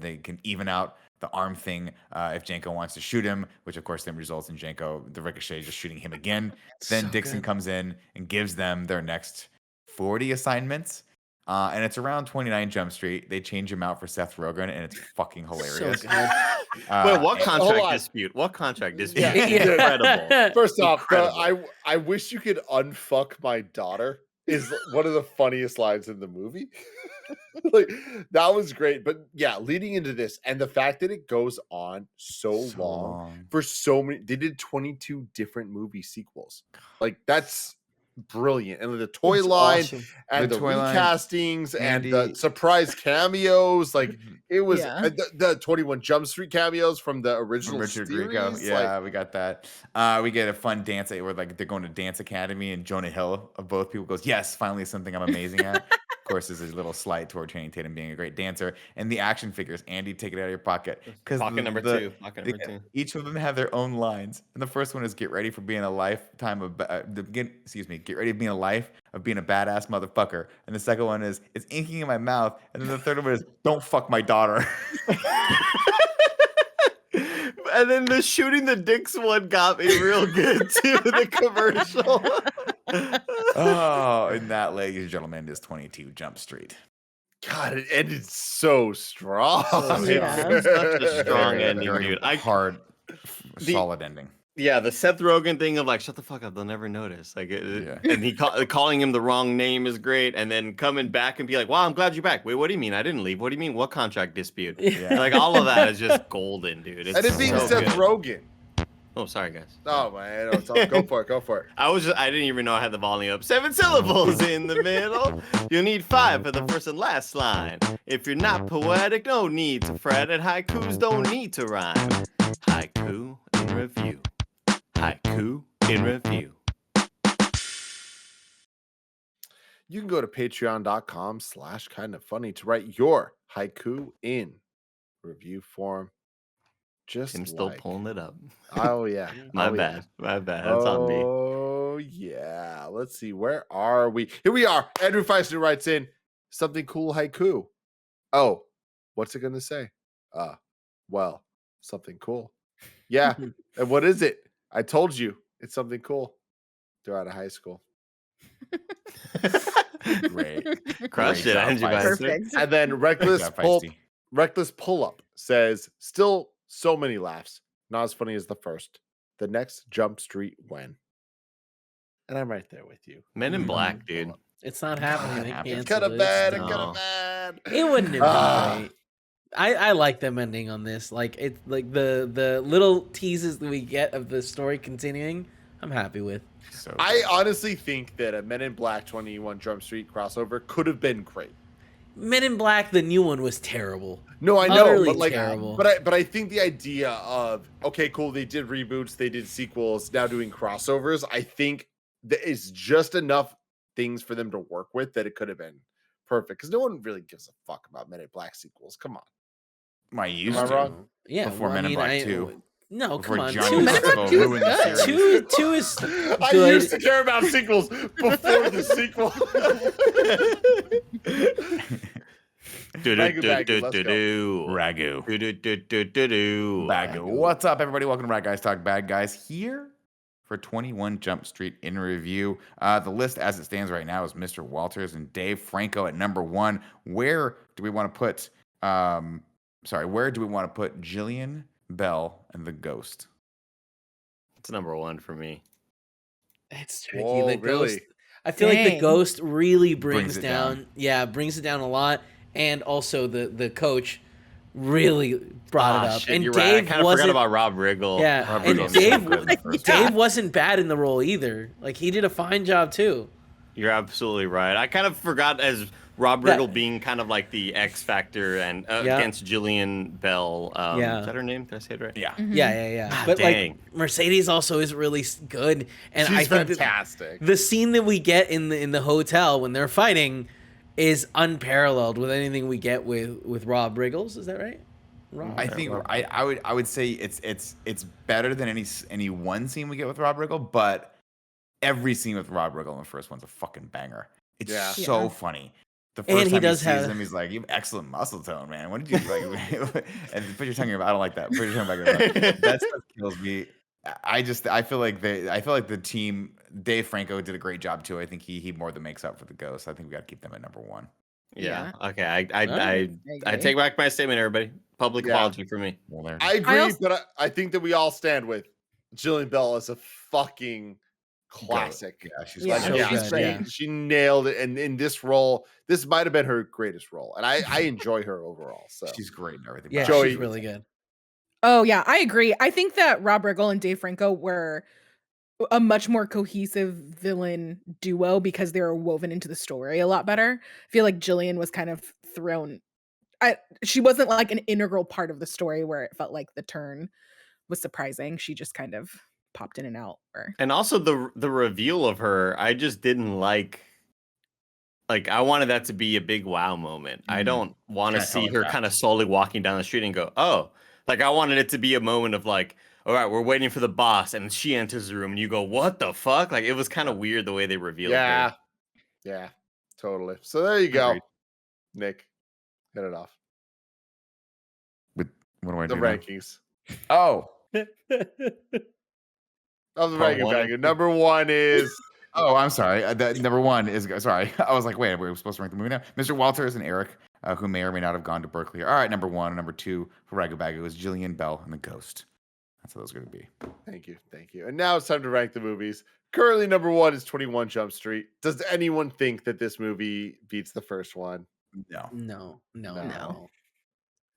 S4: they can even out the arm thing if Janko wants to shoot him, which of course then results in Janko, the Ricochet, just shooting him again. Then
S5: So
S4: Dixon
S5: good.
S4: comes in and gives them their next 40 assignments. And it's around 29 Jump Street. They change him out for Seth Rogen, and it's fucking hilarious.
S5: good.
S2: Wait, what
S1: hold
S2: contract
S1: on.
S2: dispute? What contract dispute?
S1: Yeah.
S2: Incredible.
S1: First off,
S2: Incredible.
S1: I wish you could unfuck my daughter is one of the funniest lines in the movie. Like that was great. But yeah, leading into this and the fact that it goes on so long for so many, they did 22 different movie sequels. Like that's brilliant. And the toy
S5: It's
S1: line
S5: awesome.
S1: and
S4: The
S1: the
S4: toy line,
S1: recastings and the
S4: Andy-
S1: surprise cameos, like it was
S3: Yeah.
S1: the 21 Jump Street cameos from the
S4: From
S1: original
S4: Richard
S1: series.
S4: Grieco. Yeah,
S1: Like,
S4: we got that. We get a fun dance where like they're going to dance academy, and Jonah Hill of both people goes, "Yes, finally something I'm amazing at." Of course, this is a little slight toward Channing Tatum being a great dancer. And the action figures, Andy, take it out of your pocket. Because
S2: Pocket number two. Pocket number two.
S4: each of them have their own lines. And the first one is get ready for being a lifetime of get ready to being a life of being a badass motherfucker. And the second one is it's inking in my mouth. And then the third one is don't fuck my daughter.
S2: And then the shooting the dicks one got me real good too. The commercial.
S4: Oh, and that, ladies and gentlemen, is 22 Jump Street.
S1: God, it ended so strong.
S3: Yeah.
S2: Such a strong ending,
S4: Very
S2: dude.
S4: hard, solid ending.
S2: Yeah, the Seth Rogen thing of like, shut the fuck up, they'll never notice. Like,
S4: Yeah.
S2: and he calling him the wrong name is great, and then coming back and be like, "Wow, I'm glad you're back." Wait, what do you mean? I didn't leave. What do you mean? What contract dispute?
S4: Yeah.
S2: Like all of that is just golden, dude. It's
S1: And it being
S2: so
S1: Seth
S2: good.
S1: Rogen.
S2: Oh, sorry, guys.
S1: Oh man, no, it's all, go for it, go for it.
S2: I didn't even know I had the volume up. 7 syllables in the middle. You'll need 5 for the first and last line. If you're not poetic, no need to fret. And haikus don't need to rhyme. Haiku in review. Haiku in review.
S1: You can go to patreon.com/kindoffunny to write your haiku in review form. Just
S2: I'm still
S1: like,
S2: pulling it up.
S1: oh yeah,
S2: My
S1: oh,
S2: bad.
S1: yeah.
S2: My bad. That's on me.
S1: Oh yeah. Let's see. Where are we? Here we are. Andrew Feisner writes in something cool haiku. Oh, what's it gonna say? Well, something cool. Yeah. And what is it? I told you it's something cool. They're out of high school.
S4: Great.
S2: Crushed
S4: Great
S2: it,
S4: job,
S2: Andrew
S4: Feisty.
S2: Feisner.
S3: Perfect.
S1: And then
S4: Great job, Feisty.
S1: Reckless Pull Up says, still so many laughs. Not as funny as the first. The next Jump Street when. And I'm right there with you.
S2: Men in Black, dude.
S5: It's not happening. They
S4: God,
S5: canceled
S1: It's kind of
S5: it.
S1: bad.
S5: It's
S1: It's
S5: done.
S1: kind of bad.
S5: It wouldn't have been
S1: Ah.
S5: great. I like them ending on this. Like it's like the little teases that we get of the story continuing. I'm happy with.
S4: So
S1: I honestly think that a Men in Black 21 Jump Street crossover could have been great.
S5: Men in Black, the new one was terrible.
S1: No, I know,
S5: Utterly
S1: but like,
S5: terrible.
S1: but I think the idea of okay, cool, they did reboots, they did sequels, now doing crossovers. I think that is just enough things for them to work with that it could have been perfect. Because no one really gives a fuck about Men in Black sequels. Come on,
S4: I used
S1: am I
S4: to.
S1: wrong?
S5: Yeah,
S4: Before
S5: well,
S4: Men in
S5: I mean,
S4: Black 2.
S5: No,
S4: Before
S5: come on.
S4: Johnny
S5: Two,
S3: Men in Black
S4: Knoxville
S3: 2 is
S4: ruined the
S3: good.
S4: series.
S5: two is
S1: I
S5: good.
S1: used to care about sequels before the sequel. Ragu, Bagu, let's go.
S4: Ragu.
S2: Do-do-do-do-do.
S4: Bagu. What's up, everybody? Welcome to Rad Guys Talk Bad Guys here for 21 Jump Street in review. The list as it stands right now is Mr. Walters and Dave Franco at number 1. Where do we want to put where do we want to put Jillian Bell and the Ghost?
S2: It's number 1 for me.
S5: It's tricky.
S1: Whoa,
S5: the
S1: really?
S5: Ghost. I feel like the
S3: Dang.
S5: Ghost really brings
S4: Brings it
S5: down.
S4: down.
S5: Yeah, brings it down a lot, and also the coach really brought it up.
S2: Shit,
S5: And
S2: you're
S5: Dave
S2: right. I kind of
S5: wasn't.
S2: forgot about Rob Riggle.
S5: Yeah,
S2: Rob
S5: and
S2: Riggle's
S5: Dave,
S2: so good in the first
S3: Yeah.
S5: Dave wasn't bad in the role either. Like he did a fine job too.
S2: You're absolutely right. I kind of forgot as Rob
S5: That-
S2: Riggle being kind of like the X factor and
S5: Yeah.
S2: against Jillian Bell.
S5: Yeah.
S2: Is that her name? Did I say it right?
S4: Yeah.
S5: Yeah.
S2: Ah,
S5: But
S2: dang.
S5: like Mercedes also is really good, and
S1: She's
S5: I think that
S1: fantastic.
S5: the scene that we get in the hotel when they're fighting is unparalleled with anything we get with Rob Riggles. Is that right? Rob.
S4: I think I would say it's better than any one scene we get with Rob Riggle, but every scene with Rob Riggle in the first one's a fucking banger. It's
S1: Yeah.
S4: so
S3: Yeah.
S4: funny. The
S5: And
S4: first
S5: he
S4: time he
S5: does
S4: sees
S5: have-
S4: him, he's like, "You have excellent muscle tone, man. What did you like?" And put your tongue in your mouth. I don't like that. Put your tongue back in your mouth. That stuff kills me. I feel like the team, Dave Franco did a great job too. I think he more than makes up for the ghosts. I think we got to keep them at number one.
S2: Yeah. Okay.
S5: All right.
S2: I
S3: agree.
S2: take back my statement, everybody. Public
S1: Yeah.
S2: apology for me.
S4: Well, there.
S1: I agree,
S3: also-
S1: but I think that we all stand with Jillian Bell as a fucking classic.
S4: Yeah, she's
S3: Yeah,
S4: so
S5: so
S3: she's
S5: good,
S3: great.
S5: yeah.
S1: She nailed it, and in this role, this might have been her greatest role, and I enjoy her overall. So
S4: She's great and everything.
S5: Yeah,
S4: about
S1: Joey-
S5: she's really good.
S3: Oh yeah, I agree. I think that Rob Riggle and Dave Franco were a much more cohesive villain duo because they were woven into the story a lot better. I feel like Jillian was kind of thrown. She wasn't like an integral part of the story where it felt like the turn was surprising. She just kind of popped in and out.
S2: And also the reveal of her, I just didn't like. Like I wanted that to be a big wow moment. I
S4: Mhm.
S2: don't want to
S4: Kinda
S2: see her
S4: telegraphed.
S2: kind of slowly walking down the street and go, oh, like I wanted it to be a moment of like, all right, we're waiting for the boss, and she enters the room, and you go, what the fuck? Like it was kind of weird the way they revealed
S1: yeah,
S2: her.
S1: yeah, totally. So there you go,
S2: Agreed.
S1: Nick. Hit it off.
S4: What do I
S1: The
S4: do? now?
S1: rankings
S4: Oh,
S1: of the
S2: Part
S1: ranking
S2: one and
S1: banger.
S2: two.
S1: Number one is
S4: oh, I'm sorry. The number one is sorry. I was like, wait, we're supposed to rank the movie now. Mr. Walters and Eric, who may or may not have gone to Berkeley. All right, number one. Number two for Ragu Bagu is Jillian Bell and the Ghost. That's what those are going to be.
S1: thank you. And now it's time to rank the movies. Currently, number one is 21 Jump Street. Does anyone think that this movie beats the first one?
S4: No.
S5: No.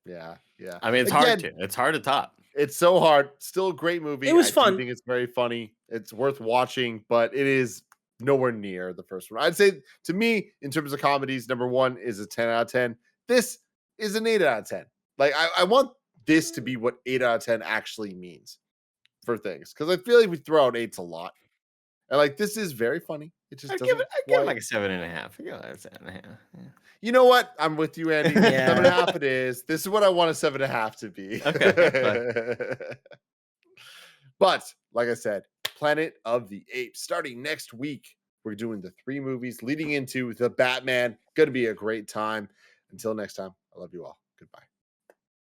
S1: Yeah.
S2: I mean, it's hard to. It's hard to top.
S1: It's so hard. Still a great movie.
S5: It was
S1: I do
S5: fun.
S1: think it's very funny. It's worth watching, but it is nowhere near the first one. I'd say, to me, in terms of comedies, number one is a 10 out of 10. This is an 8 out of 10. Like, I want this to be what 8 out of 10 actually means for things, because I feel like we throw out 8s a lot. And like, this is very funny. It just
S2: I'd
S1: doesn't
S2: give it
S1: quite-
S2: like a 7.5. I give it a 7.5. Yeah.
S1: You know what? I'm with you, Andy.
S5: Yeah.
S1: 7.5 it is. This is what I want a 7.5 to be.
S2: Okay,
S1: But like I said, Planet of the Apes starting next week. We're doing the 3 movies leading into the Batman. Going to be a great time. Until next time, I love you all. Goodbye.